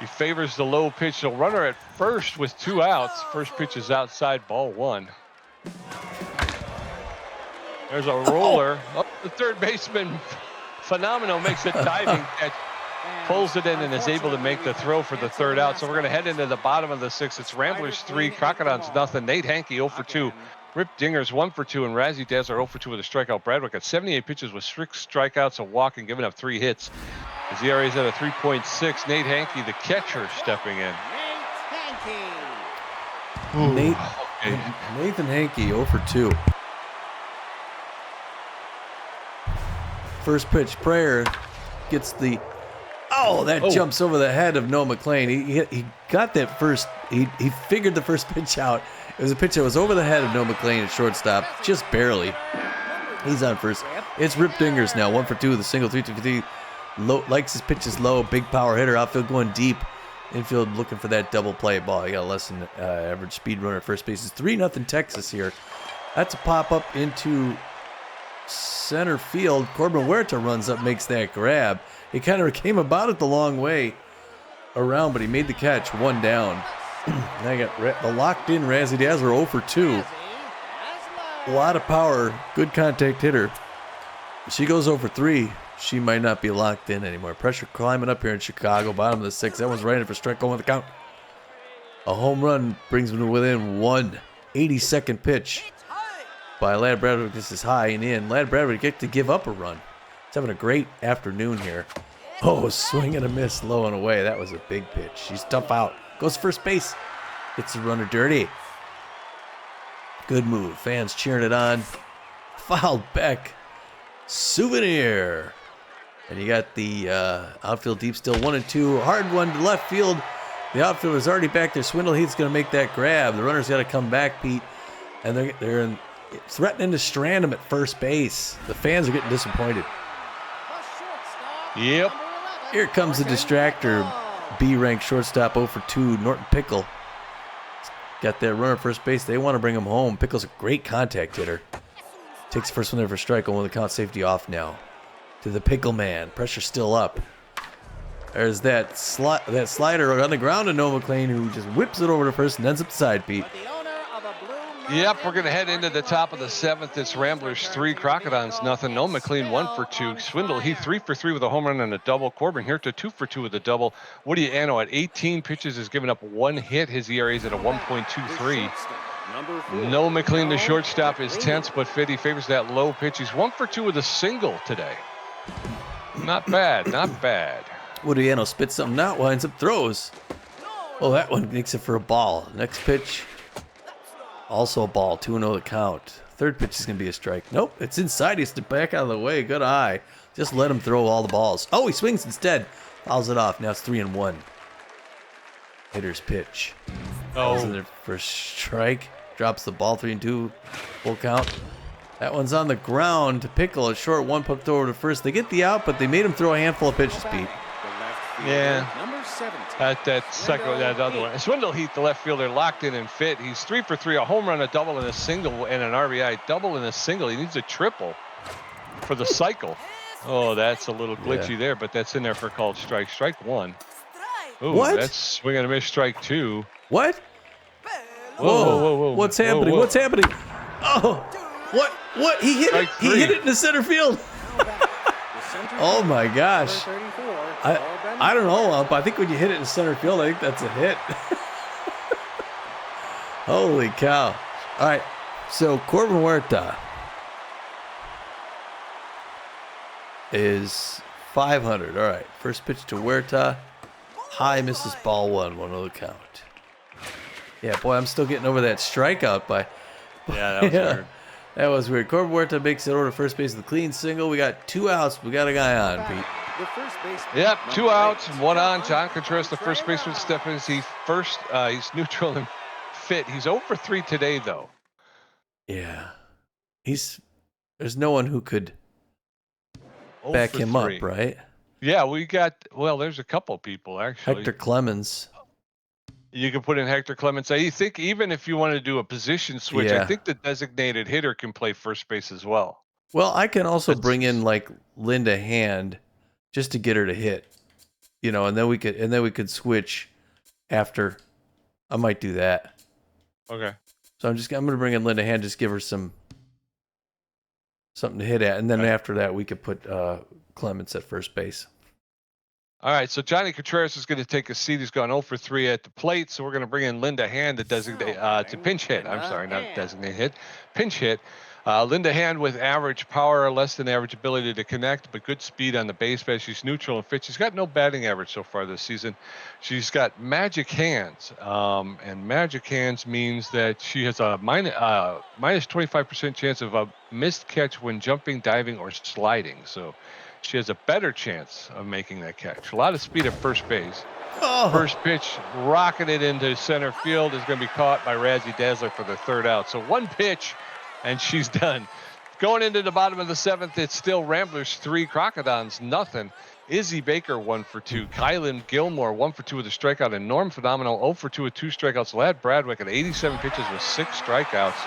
He favors the low pitch. The runner at first with 2 outs. First pitch is outside, ball 1. There's a roller. Oh, the third baseman, Phenomenal, makes a diving catch. Pulls it in and is able to make the throw for the 3rd out. So we're going to head into the bottom of the 6th. It's Ramblers 3, Crocodons nothing. Nate Hankey 0 for 2. Rip Dingers 1 for 2, and Razzie Dazzler 0 for 2 with a strikeout. Bradwick at 78 pitches with 6 strikeouts, a walk, and giving up 3 hits. His ERA is at a 3.6. Nate Hankey, the catcher, stepping in. Nathan Hankey 0 for 2. First pitch, Prayer gets the... that jumps over the head of Noah McLean. He got that first. He figured the first pitch out. It was a pitch that was over the head of Noah McLean at shortstop, just barely. He's on first. It's Rip Dingers now, 1 for 2 with a single, 3-2-3. Likes his pitches low, big power hitter. Outfield going deep. Infield looking for that double play ball. He got a less than average speed runner at first base. It's 3-0 Texas here. That's a pop up into center field. Corbin Huerta runs up, makes that grab. He kind of came about it the long way around, but he made the catch, 1 down. Now you got the locked-in Razzie Dazzler 0 for 2. A lot of power, good contact hitter. She goes 0 for 3. She might not be locked in anymore. Pressure climbing up here in Chicago, bottom of the 6th. That one's right in for strike, going with the count. A home run brings him to within 1. 82nd pitch by Ladd Bradwick. This is high and in. Ladd Bradwick gets to give up a run. He's having a great afternoon here. Swing and a miss, low and away. That was a big pitch. He's tough out. Goes first base. Gets the runner dirty. Good move. Fans cheering it on. Fouled back. Souvenir. And you got the outfield deep still, 1 and 2. Hard one to left field. The outfielder is already back there. Swindle Heath's going to make that grab. The runner's got to come back, Pete. And they're threatening to strand him at first base. The fans are getting disappointed. Yep. Here comes the distractor. B-ranked shortstop 0 for 2, Norton Pickle. Got that runner first base. They want to bring him home. Pickle's a great contact hitter. Takes the first one there for strike. One with the count, safety off now. To the Pickle man. Pressure still up. There's that slider on the ground to Noah McLean, who just whips it over to first and ends up the side, Pete. Yep, we're going to head into the top of the 7th. It's Ramblers 3, Crocodons nothing. Noah McLean 1 for 2. Swindle Heath 3 for 3 with a home run and a double. Corbin Huerta 2 for 2 with a double. Woody Anno at 18 pitches has given up 1 hit. His ERA is at a 1.23. Noah McLean, the shortstop, is tense but fit. He favors that low pitch. He's 1 for 2 with a single today. Not bad, not bad. Woody Anno spits something out, winds up throws. Well, that one makes it for a ball. Next pitch. Also a ball, 2-0 the count. Third pitch is going to be a strike. Nope, it's inside. He has to back out of the way. Good eye. Just let him throw all the balls. Oh, he swings instead. Fouls it off. Now it's 3-1. Hitter's pitch. Falls in there for a strike. Drops the ball, 3-2. Full count. That one's on the ground to Pickle. A short one pumped over to first. They get the out, but they made him throw a handful of pitches, Pete. Yeah. That other one. Swindle Heath, the left fielder, locked in and fit. He's 3 for 3, a home run, a double, and a single, and an RBI. Double and a single. He needs a triple for the cycle. Oh, that's a little glitchy there, but that's in there for called strike. Strike 1. Ooh, what? That's swing and a miss. Strike 2. What? Whoa. What's happening? What's happening? Oh, what? He hit it. He hit it in the center field. Oh my gosh. I don't know, but I think when you hit it in center field, I think that's a hit. Holy cow. All right, so Corbin Huerta is 500. All right, first pitch to Huerta. High, misses, ball 1, 1-0 the count. Yeah, boy, I'm still getting over that strikeout by... Yeah, that was weird. That was weird. Corbin Huerta makes it over to first base with a clean single. We got 2 outs. We got a guy on, Pete. Yep, 2 outs, 1 on. John Contreras, the first baseman. Stephens, he's neutral and fit. He's 0 for 3 today, though. Yeah. There's no one who could 0 back for him 3. up, right? Yeah, there's a couple people, actually. Hector Clemens. You can put in Hector Clemens. I think even if you want to do a position switch, I think the designated hitter can play first base as well. Well, I can also bring in like Linda Hand just to get her to hit, and then we could switch after. I might do that. Okay. So I'm going to bring in Linda Hand, just give her something to hit at, and then after that we could put Clemens at first base. All right, so Johnny Contreras is going to take a seat. He's gone 0 for 3 at the plate, so we're going to bring in Linda Hand to designate to pinch hit. I'm sorry, not designate hit, pinch hit. Linda Hand with average power, less than average ability to connect, but good speed on the base pass. She's neutral and fit. She's got no batting average so far this season. She's got magic hands, and magic hands means that she has a minus 25% chance of a missed catch when jumping, diving, or sliding. So she has a better chance of making that catch. A lot of speed at first base. Oh. First pitch, rocketed into center field, is going to be caught by Razzie Dazzler for the 3rd out. So 1 pitch, and she's done. Going into the bottom of the 7th, it's still Ramblers 3, Crocodons nothing. Izzy Baker 1 for 2. Kylan Gilmore 1 for 2 with a strikeout, and Norm Phenomenal 0 for 2 with 2 strikeouts. Lad Bradwick at 87 pitches with 6 strikeouts.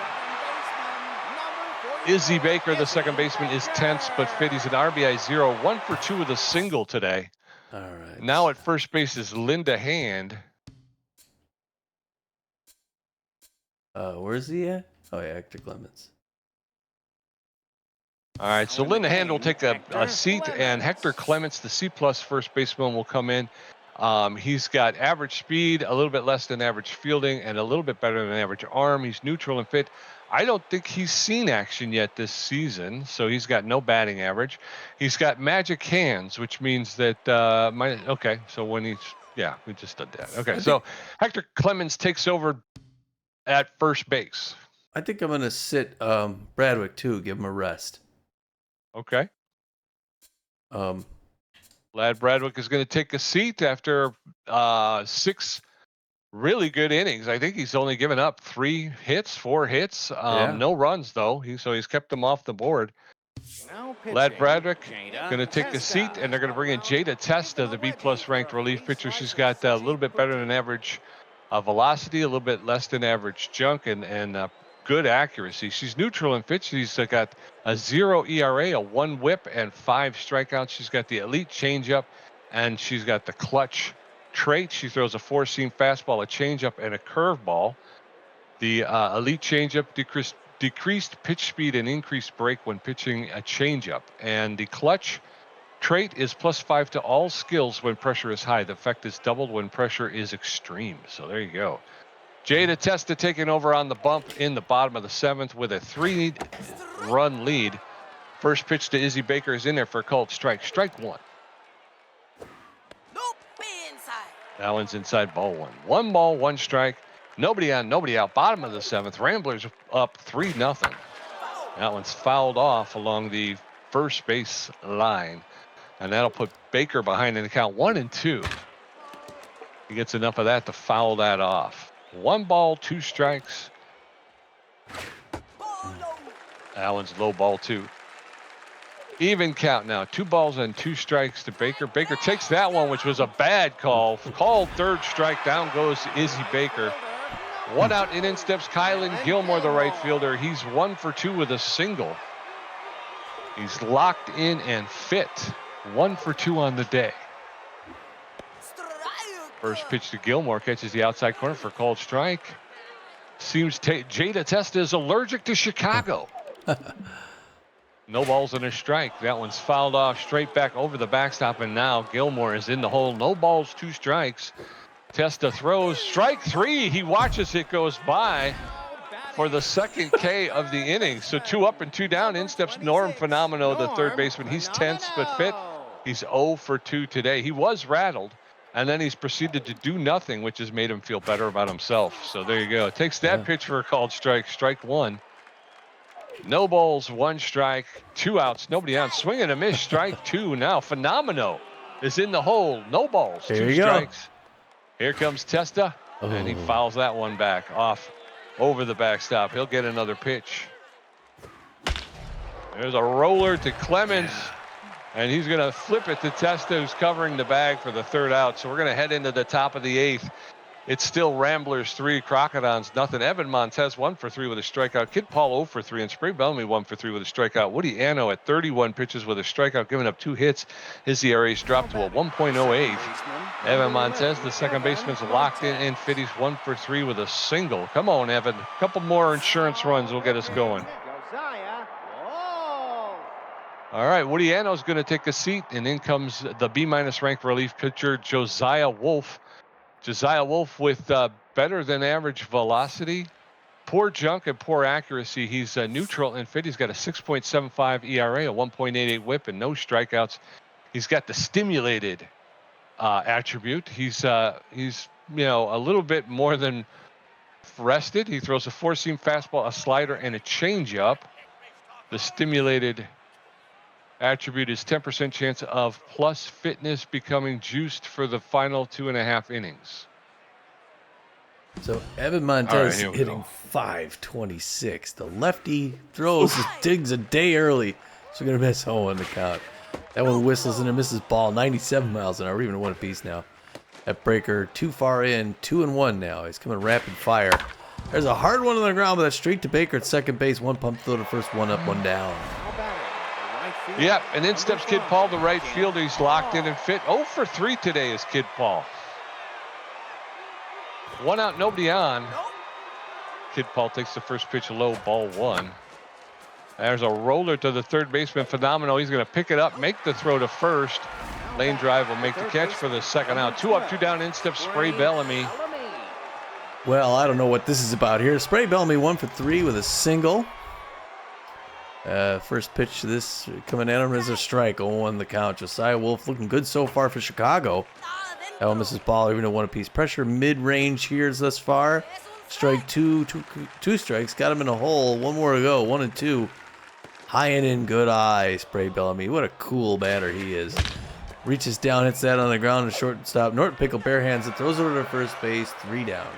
Izzy Baker, the second baseman, is tense but fit. He's an RBI 0, 1 for 2 with a single today. All right. Now at first base is Linda Hand. Where's he at? Oh yeah, Hector Clemens. All right, so Linda Hand will take a seat, and Hector Clements, the C-plus first baseman, will come in. He's got average speed, a little bit less than average fielding, and a little bit better than average arm. He's neutral and fit. I don't think he's seen action yet this season, so he's got no batting average. He's got magic hands, which means that so when we just did that. Okay, so Hector Clemens takes over at first base. I think I'm going to sit Bradwick too, give him a rest. Okay. Lad Bradwick is going to take a seat after 6 really good innings. I think he's only given up 4 hits. No runs though. He's kept them off the board. Lad Bradwick going to take a seat, and they're going to bring in Jada Testa, the B-plus ranked relief pitcher. She's got a little bit better than average velocity, a little bit less than average junk, and good accuracy. She's neutral and fit. She's got a 0 ERA, a 1 whip, and 5 strikeouts. She's got the elite changeup, and she's got the clutch trait. She throws a 4-seam fastball, a changeup, and a curveball. The elite changeup decreased pitch speed and increased break when pitching a changeup. And the clutch trait is +5 to all skills when pressure is high. The effect is doubled when pressure is extreme. So there you go. Jada Testa taking over on the bump in the bottom of the 7th with a 3-run lead. First pitch to Izzy Baker is in there for a called strike. Strike 1. Nope, be inside. That one's inside, ball 1. 1 ball, 1 strike. Nobody on, nobody out. Bottom of the 7th. Ramblers up 3-0. That one's fouled off along the first base line. And that'll put Baker behind in the count 1-2. He gets enough of that to foul that off. 1 ball, 2 strikes. That one's low, ball 2. Even count now. 2 balls and 2 strikes to Baker. Baker takes that one, which was a bad call. Called 3rd strike. Down goes Izzy Baker. 1 out, in steps Kylan Gilmore, the right fielder. He's 1 for 2 with a single. He's locked in and fit. 1 for 2 on the day. First pitch to Gilmore, catches the outside corner for a called strike. Seems Jada Testa is allergic to Chicago. No balls and a strike. That one's fouled off straight back over the backstop, and now Gilmore is in the hole. No balls, 2 strikes. Testa throws strike 3. He watches it goes by for the 2nd K of the inning. So 2 up and 2 down. In steps Norm Phenomenal, the 3rd baseman. He's tense but fit. He's 0 for 2 today. He was rattled, and then he's proceeded to do nothing, which has made him feel better about himself. So there you go. Takes that pitch for a called strike. Strike 1. No balls, 1 strike, 2 outs, nobody on. Swing and a miss, strike 2. Now Phenomenal is in the hole. No balls, There 2 you go. strikes. Here comes Testa, and he Oh. fouls that one back off over the backstop. He'll get another pitch. There's a roller to Clemens, and he's going to flip it to Testa, who's covering the bag for the 3rd out. So we're going to head into the top of the 8th. It's still Ramblers 3, Crocodons nothing. Evan Montez 1 for 3 with a strikeout. Kid Paul 0 for 3, and Spray Bellamy 1 for 3 with a strikeout. Woody Anno at 31 pitches with a strikeout, giving up 2 hits. His ERA's dropped to a 1.08. Evan Montez, the second baseman's locked in, and Fitty's 1 for 3 with a single. Come on, Evan. A couple more insurance runs will get us going. All right, Woody Anno's going to take a seat, and in comes the B- ranked relief pitcher, Josiah Wolf. Josiah Wolf with better than average velocity, poor junk, and poor accuracy. He's neutral and fit. He's got a 6.75 ERA, a 1.88 WHIP, and no strikeouts. He's got the stimulated attribute. He's a little bit more than rested. He throws a 4-seam fastball, a slider, and a changeup. The stimulated attribute is 10% chance of plus fitness becoming juiced for the final 2.5 innings. So Evan Montez All right, hitting 526. The lefty throws his digs a day early, so we're going to miss home on the count. That one whistles and it misses ball, 97 miles an hour, even 1 apiece now. That breaker too far in, 2-1 now. He's coming rapid fire. There's a hard one on the ground, but that's straight to Baker at second base. 1 pump throw to first, 1 up, 1 down. Yep, and in steps Kid Paul, the right fielder. He's locked in and fit. 0 for 3 today is Kid Paul. 1 out, nobody on. Kid Paul takes the first pitch low, ball 1. There's a roller to the third baseman, Phenomenal. He's going to pick it up, make the throw to first. Lane drive will make the catch for the 2nd out. 2 up, 2 down, in steps Spray Bellamy. Well, I don't know what this is about here. Spray Bellamy 1 for 3 with a single. First pitch to this coming at him is a strike. 0-1 the count. Josiah Wolf looking good so far for Chicago. That one misses ball, even at 1 apiece. Pressure mid-range here thus far. Strike 2, 2 strikes. Got him in a hole. 1 more to go. 1 and 2. High and in, good eye, Spray Bellamy. What a cool batter he is. Reaches down, hits that on the ground, to shortstop. Norton Pickle bare hands it, throws over to first base. 3 down.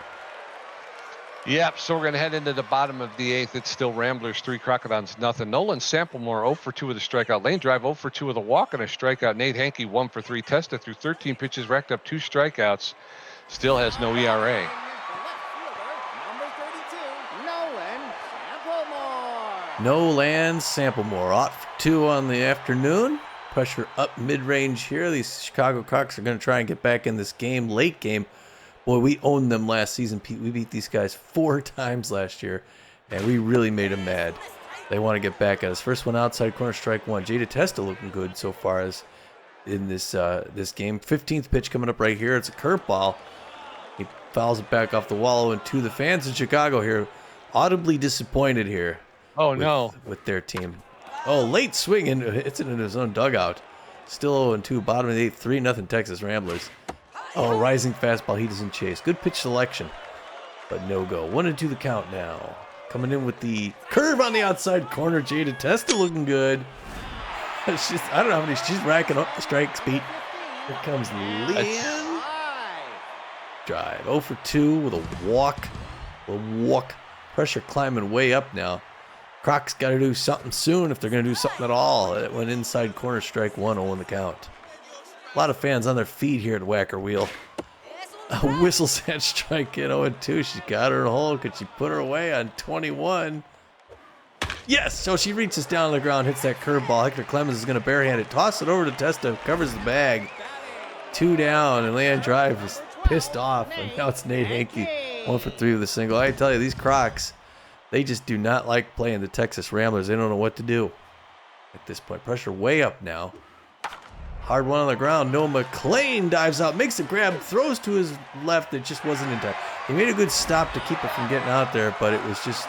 Yep, so we're going to head into the bottom of the 8th. It's still Ramblers 3, Crocodons nothing. Nolan Samplemore 0 for 2 with a strikeout. Lane drive 0 for 2 with a walk and a strikeout. Nate Hankey 1 for 3. Testa through 13 pitches, racked up 2 strikeouts. Still has no ERA. Nolan Samplemore off for 2 on the afternoon. Pressure up mid-range here. These Chicago Cox are going to try and get back in this game, late game. Boy, we owned them last season, Pete. We beat these guys 4 times last year, and we really made them mad. They want to get back at us. First one outside corner, strike 1. Jada Testa looking good so far as in this game. 15th pitch coming up right here. It's a curveball. He fouls it back off the wall, and the fans in Chicago here audibly disappointed here. Oh, no. With their team. Oh, late swing, and hits it into his own dugout. Still 0-2, bottom of the 8th, 3-0 Texas Ramblers. Oh, rising fastball, he doesn't chase. Good pitch selection, but no go. 1-2 the count now. Coming in with the curve on the outside corner. Jada Testa looking good. I don't know how many, she's racking up the strikes, Pete. Here comes Leanne. Drive. 0 for 2 with a walk. Pressure climbing way up now. Croc's got to do something soon if they're going to do something at all. It went inside corner, strike 1, 0 in the count. A lot of fans on their feet here at Whacker Wheel. Whistles that strike in 0-2. She's got her in a hole. Could she put her away on 21? Yes! So she reaches down on the ground, hits that curveball. Hector Clemens is going to barehand it. Toss it over to Testa. Covers the bag. 2 down, and Leanne Drive is pissed off. And now it's Nate Hankey. 1 for 3 with a single. I tell you, these Crocs, they just do not like playing the Texas Ramblers. They don't know what to do at this point. Pressure way up now. Hard one on the ground. Noah McLean dives out, makes the grab, throws to his left. It just wasn't in time. He made a good stop to keep it from getting out there, but it was just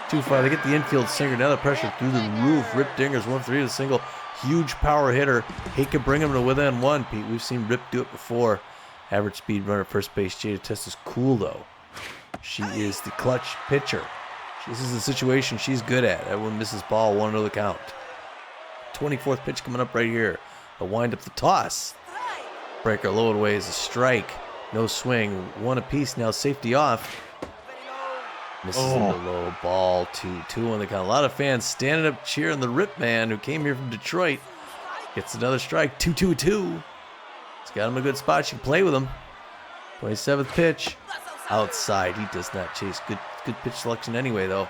too far. They get the infield sinker. Now the pressure through the roof. Rip Dingers 1 for 3 to the single. Huge power hitter. He could bring him to within 1, Pete. We've seen Rip do it before. Average speed runner, first base. Jada Testa's cool, though. She is the clutch pitcher. This is the situation she's good at. Everyone misses ball, 1-0 the count. 24th pitch coming up right here. The wind up the toss. Breaker low and away is a strike. No swing. One apiece now. Safety off. Misses in the low. Ball 2-2 on the count. A lot of fans standing up cheering the Rip Man who came here from Detroit. Gets another strike. 2-2-2. He's got him in a good spot. She can play with him. 27th pitch. Outside. He does not chase. Good pitch selection anyway, though.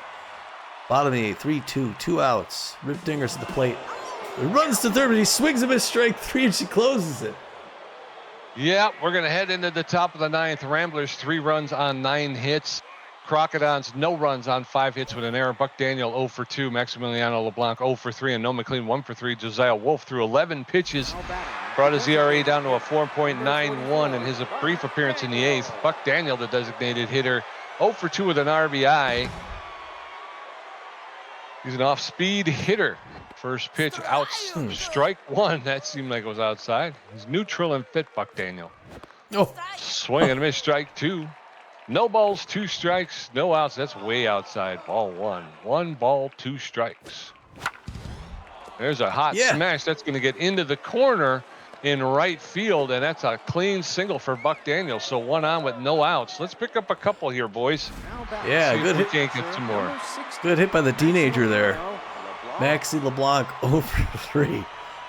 Bottom of the 8th. 3-2. 2 outs. Rip Dinger's at the plate. He runs to third, but he swings a miss strike 3 and she closes it. Yeah, we're going to head into the top of the 9th. Ramblers 3 runs on 9 hits. Crocodons no runs on 5 hits with an error. Buck Daniel 0 for 2. Maximiliano LeBlanc 0 for 3. And Noah McLean 1 for 3. Josiah Wolf threw 11 pitches. Brought his ERA down to a 4.91 in his brief appearance in the 8th. Buck Daniel, the designated hitter, 0 for 2 with an RBI. He's an off-speed hitter. First pitch out, strike 1. That seemed like it was outside. He's neutral and fit, Buck Daniel. Oh. Swing and a miss, strike 2. No balls, 2 strikes, no outs. That's way outside. Ball 1. 1 ball, 2 strikes. There's a hot smash. That's going to get into the corner in right field, and that's a clean single for Buck Daniel. So 1 on with no outs. Let's pick up a couple here, boys. Yeah, good hit. Can't get some more. Good hit by the teenager there. Maxi LeBlanc 0 for 3.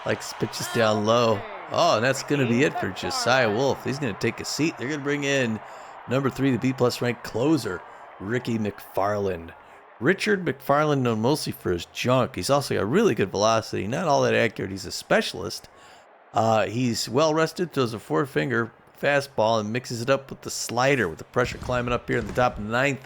Likes pitches down low. Oh, and that's going to be it for Josiah Wolf. He's going to take a seat. They're going to bring in number 3, the B+ ranked closer, Ricky McFarland. Richard McFarland, known mostly for his junk. He's also got really good velocity. Not all that accurate. He's a specialist. He's well rested, throws a 4-finger fastball and mixes it up with the slider with the pressure climbing up here at the top of the 9th.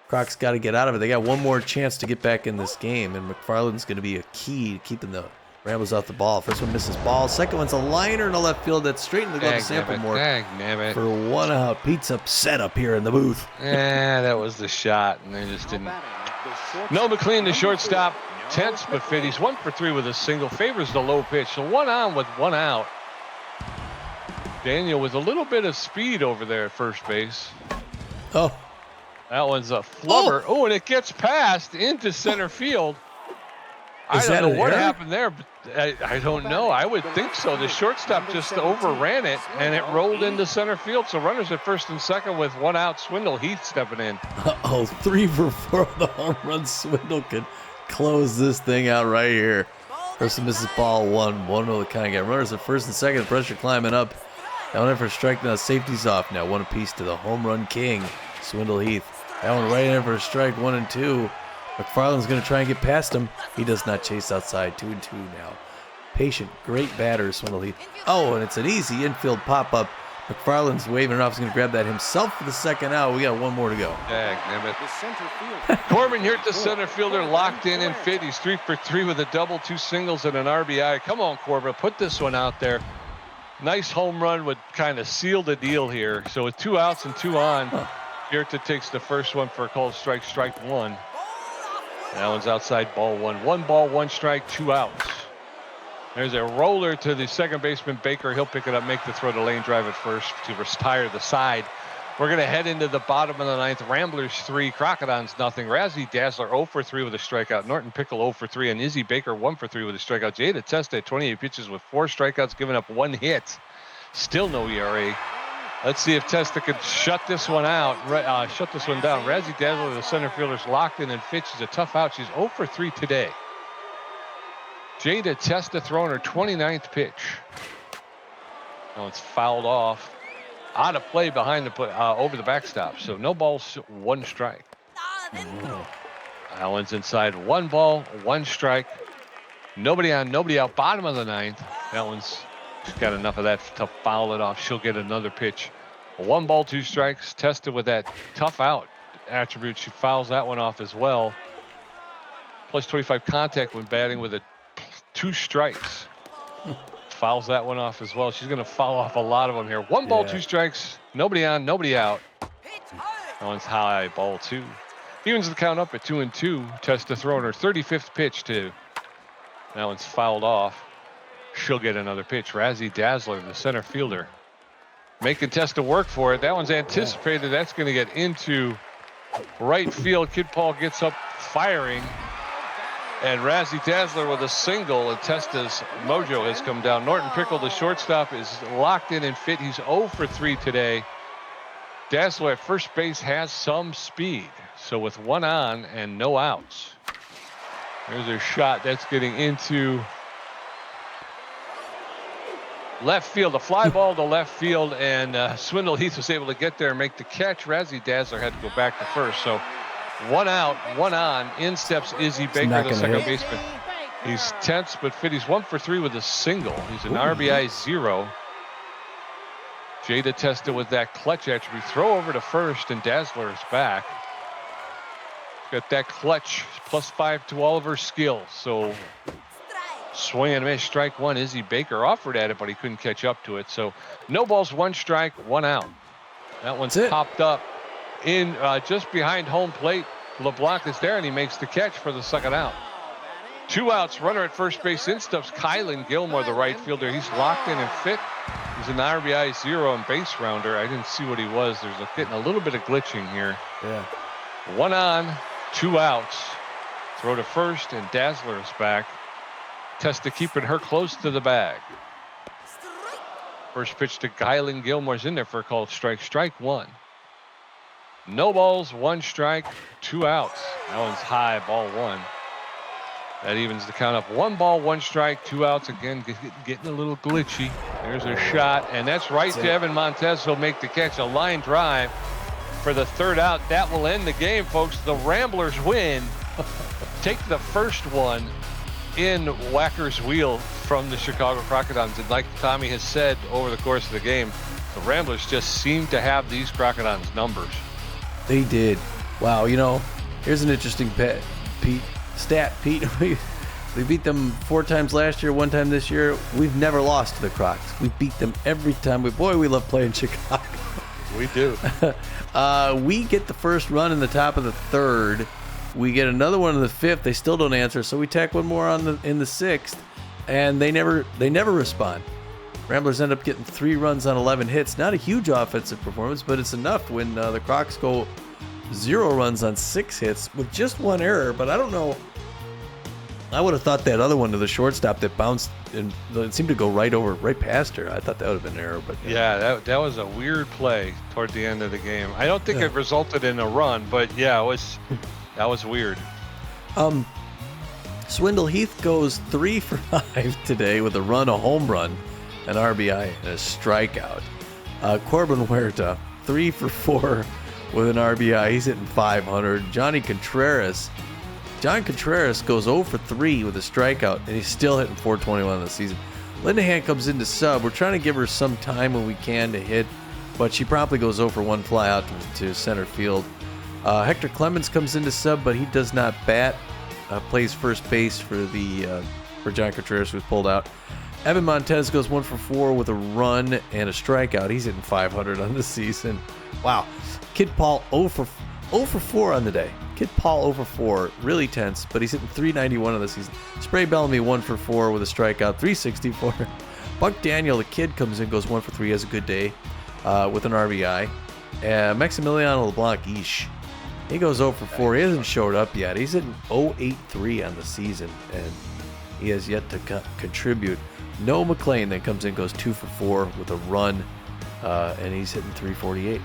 Croc's got to get out of it. They got one more chance to get back in this game, and McFarland's going to be a key to keeping the Ramblers off the ball. First one misses ball. Second one's a liner in the left field that's straight in the glove of Samplemore for 1 out. Pete's upset up here in the booth. Yeah, that was the shot, and they just didn't. No McLean, the shortstop, tense but fit. He's 1 for 3 with a single. Favors the low pitch. So 1 on with 1 out. Daniel with a little bit of speed over there at first base. Oh. That one's a flubber. Oh, and it gets passed into center field. I don't know what happened there, but I don't know. I would think so. The shortstop just overran it, and it rolled into center field. So runners at first and second with 1 out. Swindle Heath stepping in. 3 for 4 on the home run. Swindle could close this thing out right here. First and misses ball 1-1 the count again. Runners at first and second. Pressure climbing up. That one in for a strike. Now safety's off. Now 1 apiece to the home run king, Swindle Heath. That one right in for a strike. 1 and 2. McFarland's going to try and get past him. He does not chase outside. 2 and 2 now. Patient, great batter, Swindle Heath. Oh, and it's an easy infield pop-up. McFarland's waving it off. He's going to grab that himself for the second out. We got 1 more to go. Damn it. Corbin here at the center fielder, locked in and fit. He's 3 for 3 with a double, 2 singles, and an RBI. Come on, Corbin, put this one out there. Nice home run would kind of seal the deal here. So with 2 outs and 2 on, Gierta takes the first one for a called strike 1. That one's outside, ball 1. 1 ball, 1 strike, 2 outs. There's a roller to the second baseman, Baker. He'll pick it up, make the throw to lane drive at first to retire the side. We're going to head into the bottom of the 9th. Ramblers 3, Crocodons nothing. Razzie Dazzler 0 for 3 with a strikeout. Norton Pickle 0 for 3, and Izzy Baker 1 for 3 with a strikeout. Jada Testa 28 pitches with 4 strikeouts, giving up 1 hit. Still no ERA. Let's see if Testa could shut this one out, shut this one down. Razzie Dazzler, the center fielder's locked in and fit. She's a tough out. She's 0 for 3 today. Jada Testa throwing her 29th pitch. Oh, it's fouled off. Out of play behind the over the backstop. So no balls, 1 strike. That one's inside. 1 ball, 1 strike. Nobody on, nobody out. Bottom of the 9th. That one's got enough of that to foul it off. She'll get another pitch. 1 ball, 2 strikes. Tested with that tough out attribute. She fouls that one off as well. Plus 25 contact when batting with 2 strikes. Fouls that one off as well. She's going to foul off a lot of them here. 1 ball, 2 strikes. Nobody on, nobody out. That one's high, ball 2. Evens the count up at 2 and 2. Testa throwing her 35th pitch to. That one's fouled off. She'll get another pitch. Razzie Dazzler, the center fielder, making Testa work for it. That one's anticipated. That's going to get into right field. Kid Paul gets up firing. And Razzie Dazzler with a single, and Testa's mojo has come down. Norton Pickle, the shortstop, is locked in and fit. He's 0 for 3 today. Dazzler at first base has some speed. So with one on and no outs, there's a shot that's getting into left field. A fly ball to left field, and Swindle Heath was able to get there and make the catch. Razzie Dazzler had to go back to first. So one out, one on. In steps Izzy Baker, the second baseman. He's tense but fit. He's 1 for 3 with a single. He's an RBI 0. Jada Testa with that clutch attribute. Throw over to first, and Dazzler is back. Got that clutch, +5 to all of her skills. So swing and miss, strike one. Izzy Baker offered at it, but he couldn't catch up to it. So no balls, 1 strike, 1 out. That one's popped up in just behind home plate. LeBlanc is there, and he makes the catch for the second out. 2 outs, runner at first base. In steps Kylan Gilmore, the right fielder. He's locked in and fit. He's an RBI 0 and base rounder. I didn't see what he was. There's getting a little bit of glitching here. Yeah. 1 on, 2 outs. Throw to first, and Dazzler is back. Testa keeping her close to the bag. First pitch to Kylan Gilmore's in there for a called strike. Strike one. No balls, 1 strike, 2 outs. That one's high, ball 1. That evens the count up. 1 ball, 1 strike, 2 outs. Again, getting a little glitchy. There's a shot, and that's right to Evan Montez. He'll make the catch. A line drive for the 3rd out. That will end the game, folks. The Ramblers win. Take the first one in Whacker's Wheel from the Chicago Crocodons. And like Tommy has said over the course of the game, the Ramblers just seem to have these Crocodons numbers. They did. Wow, here's an interesting stat, Pete. We beat them 4 times last year, 1 time this year. We've never lost to the Crocs. We beat them every time. We love playing Chicago. We do. We get the first run in the top of the 3rd. We get another one in the 5th. They still don't answer, so we tack one more in the 6th, and they never respond. Ramblers end up getting 3 runs on 11 hits. Not a huge offensive performance, but it's enough when the Crocs go 0 runs on 6 hits with just 1 error. But I don't know. I would have thought that other one to the shortstop that bounced and it seemed to go right past her. I thought that would have been an error, but yeah, that was a weird play toward the end of the game. I don't think it resulted in a run, but yeah, that was weird. Swindle Heath goes 3 for 5 today with a run, a home run, an RBI, and a strikeout. Corbin Huerta, 3 for 4 with an RBI. He's hitting 500. John Contreras goes 0 for 3 with a strikeout, and he's still hitting 421 in the season. Lindahan comes into sub. We're trying to give her some time when we can to hit, but she promptly goes 0 for 1 fly out to center field. Hector Clemens comes into sub, but he does not bat. Plays first base for John Contreras, who's pulled out. Evan Montez goes 1 for 4 with a run and a strikeout. He's hitting 500 on the season. Wow. Kid Paul 0 for 4 on the day. Kid Paul 0 for 4, really tense, but he's hitting 391 on the season. Spray Bellamy 1 for 4 with a strikeout, 364. Buck Daniel, the kid, comes in, goes 1 for 3, has a good day with an RBI. Maximiliano LeBlanc, he goes 0 for 4. He hasn't showed up yet. He's hitting 0.83 on the season, and he has yet to contribute. Noah McLean then comes in, goes 2 for 4 with a run, and he's hitting 348.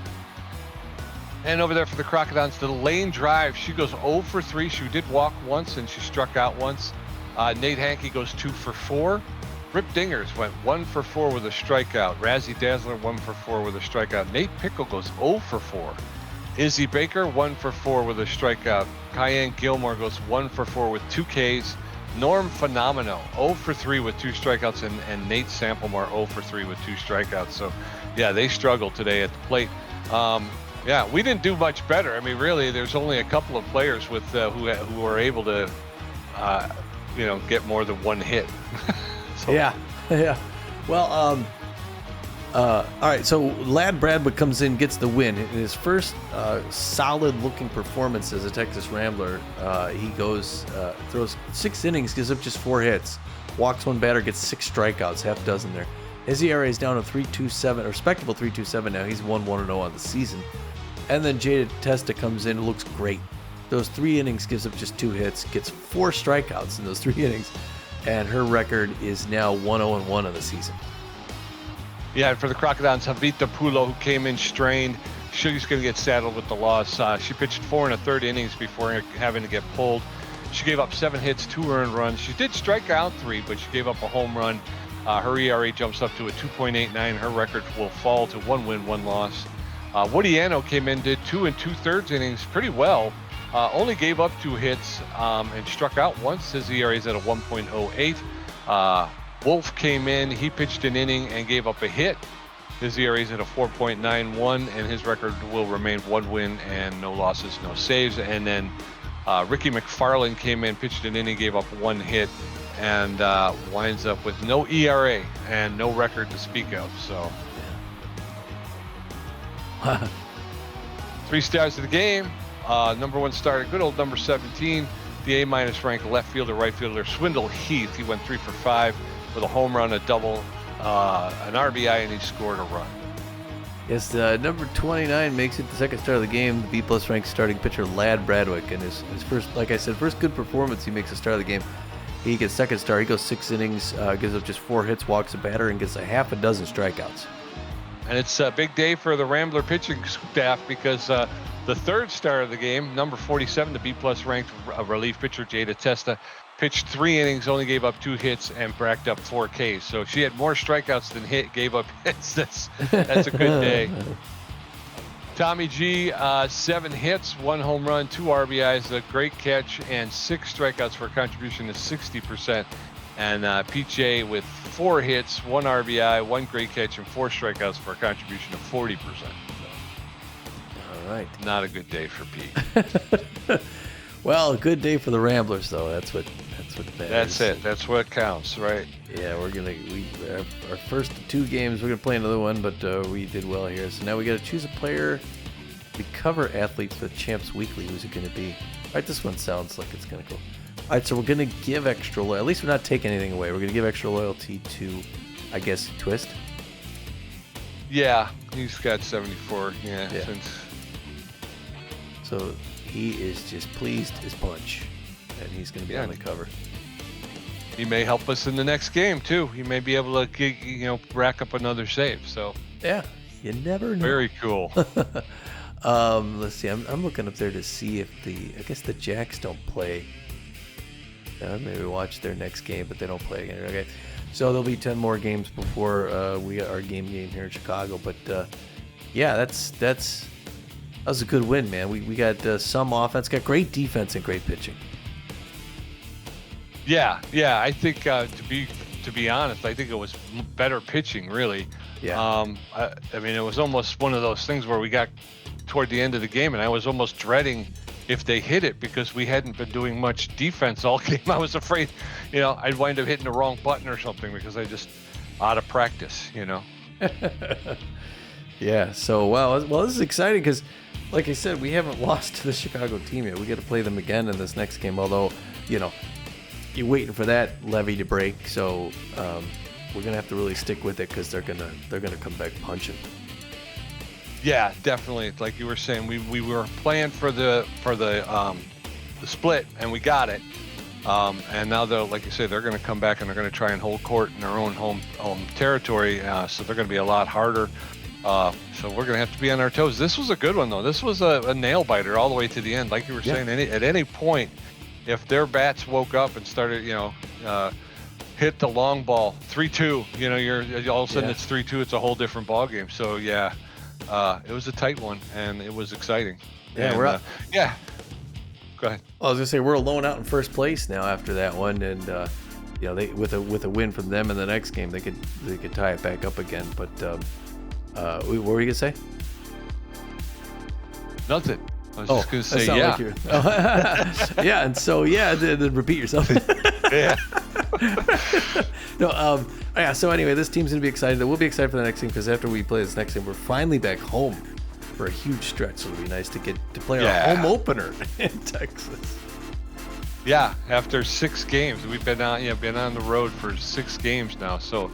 And over there for the Crocodons, the lane drive, she goes 0 for 3. She did walk once, and she struck out once. Nate Hankey goes 2 for 4. Rip Dingers went 1 for 4 with a strikeout. Razzie Dazzler 1 for 4 with a strikeout. Nate Pickle goes 0 for 4. Izzy Baker 1 for 4 with a strikeout. Cayenne Gilmore goes 1 for 4 with 2 Ks. Norm Phenomeno 0 for 3 with 2 strikeouts, and Nate Samplemore 0 for 3 with 2 strikeouts. So, yeah, they struggled today at the plate. Yeah, we didn't do much better. I mean, really, there's only a couple of players with who were able to, get more than 1 hit. So. Yeah. Well, all right. So Lad Bradwick comes in, gets the win. In his first solid-looking performance as a Texas Rambler, he goes throws 6 innings, gives up just 4 hits, walks 1 batter, gets 6 strikeouts, half dozen there. His ERA is down to 3.27, a respectable 3.27 now. He's 1-1-0 on the season. And then Jada Testa comes in and looks great. Those 3 innings, gives up just 2 hits, gets 4 strikeouts in those 3 innings, and her record is now 1-0-1 on the season. Yeah, and for the Crocodons, Javita Pulo, who came in strained, she's going to get saddled with the loss. She pitched 4 1/3 innings before having to get pulled. She gave up 7 hits, 2 earned runs. She did strike out 3, but she gave up a home run. Her ERA jumps up to a 2.89. Her record will fall to 1 win, 1 loss. Woody Anno came in, did 2 2/3 innings pretty well. Only gave up 2 hits and struck out once. His ERA is at a 1.08. Wolf came in, he pitched an inning and gave up a hit. His ERA is at a 4.91, and his record will remain 1 win and no losses, no saves. And then Ricky McFarland came in, pitched an inning, gave up 1 hit, and winds up with no ERA and no record to speak of. So, 3 stars of the game. Number 1 starter, good old number 17, the A- ranked left fielder, right fielder, Swindle Heath. He went 3 for 5 with a home run, a double, an RBI, and he scored a run. Yes, number 29 makes it the 2nd star of the game. The B+ ranked starting pitcher, Lad Bradwick, and his first, like I said, first good performance. He makes a star of the game. He gets 2nd star. He goes 6 innings, gives up just 4 hits, walks a batter, and gets a half a dozen strikeouts. And it's a big day for the Rambler pitching staff because the 3rd star of the game, number 47, the B+ ranked relief pitcher, Jada Testa, pitched 3 innings, only gave up 2 hits, and racked up 4 Ks. So she had more strikeouts than gave up hits. That's a good day. Tommy G, 7 hits, 1 home run, 2 RBIs, a great catch, and 6 strikeouts for a contribution to 60%. And PJ with 4 hits, 1 RBI, 1 great catch, and 4 strikeouts for a contribution of 40%. All right. Not a good day for Pete. Well, a good day for the Ramblers, though. That's what matters. That's it. That's what counts, right? Yeah, our first 2 games. We're gonna play another one, but we did well here. So now we got to choose a player. We cover athletes for Champs Weekly. Who's it gonna be? All right, this one sounds like it's gonna go. All right, so we're gonna give extra loyalty. At least we're not taking anything away. We're gonna give extra loyalty to, I guess, Twist. Yeah, he's got 74. Yeah. So he is just pleased as punch, and he's going to be on the cover. He may help us in the next game too. He may be able to, rack up another save. So yeah, you never know. Very cool. Let's see. I'm looking up there to see if I guess the Jacks don't play. Maybe watch their next game, but they don't play again. Okay, so there'll be 10 more games before we got our game here in Chicago. But yeah, that was a good win, man. We got some offense, got great defense and great pitching. Yeah. I think to be honest, I think it was better pitching, really. Yeah. I mean, it was almost one of those things where we got toward the end of the game, and I was almost dreading if they hit it because we hadn't been doing much defense all game. I was afraid, I'd wind up hitting the wrong button or something because I just out of practice, Yeah. So well, this is exciting because, like I said, we haven't lost to the Chicago team yet. We got to play them again in this next game. Although, you're waiting for that levee to break. So we're gonna have to really stick with it because they're gonna come back punching. Yeah, definitely. Like you were saying, we were playing for the split, and we got it. And now they're, like you say, they're going to come back and they're going to try and hold court in their own home territory. So they're going to be a lot harder. So we're going to have to be on our toes. This was a good one, though. This was a nail biter all the way to the end. Like you were saying, at any point, if their bats woke up and started, hit the long ball, 3-2. You're all of a sudden it's 3-2. It's a whole different ball game. So yeah. It was a tight one, and it was exciting. Yeah, we're up. Yeah. Go ahead. Well, I was gonna say we're alone out in first place now after that one, and they with a win from them in the next game, they could tie it back up again. But what were you gonna say? Nothing. I was just gonna say yeah, and so then repeat yourself. Yeah. No, yeah. So anyway, this team's gonna be excited. We'll be excited for the next game because after we play this next game, we're finally back home for a huge stretch. So it'll be nice to get to play our home opener in Texas. Yeah, after 6 games, we've been on the road for 6 games now. So,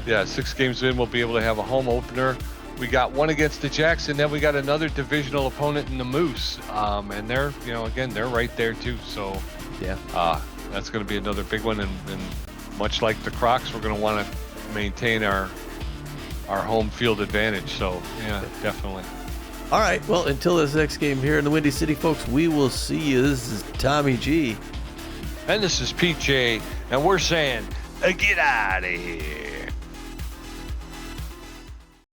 6 games in, we'll be able to have a home opener. We got one against the Jacks, and then we got another divisional opponent in the Moose. And they're, again, they're right there too. So Yeah. that's going to be another big one. And much like the Crocs, we're going to want to maintain our home field advantage. So yeah, definitely. All right. Well, until this next game here in the Windy City, folks, we will see you. This is Tommy G. And this is PJ, and we're saying, get out of here.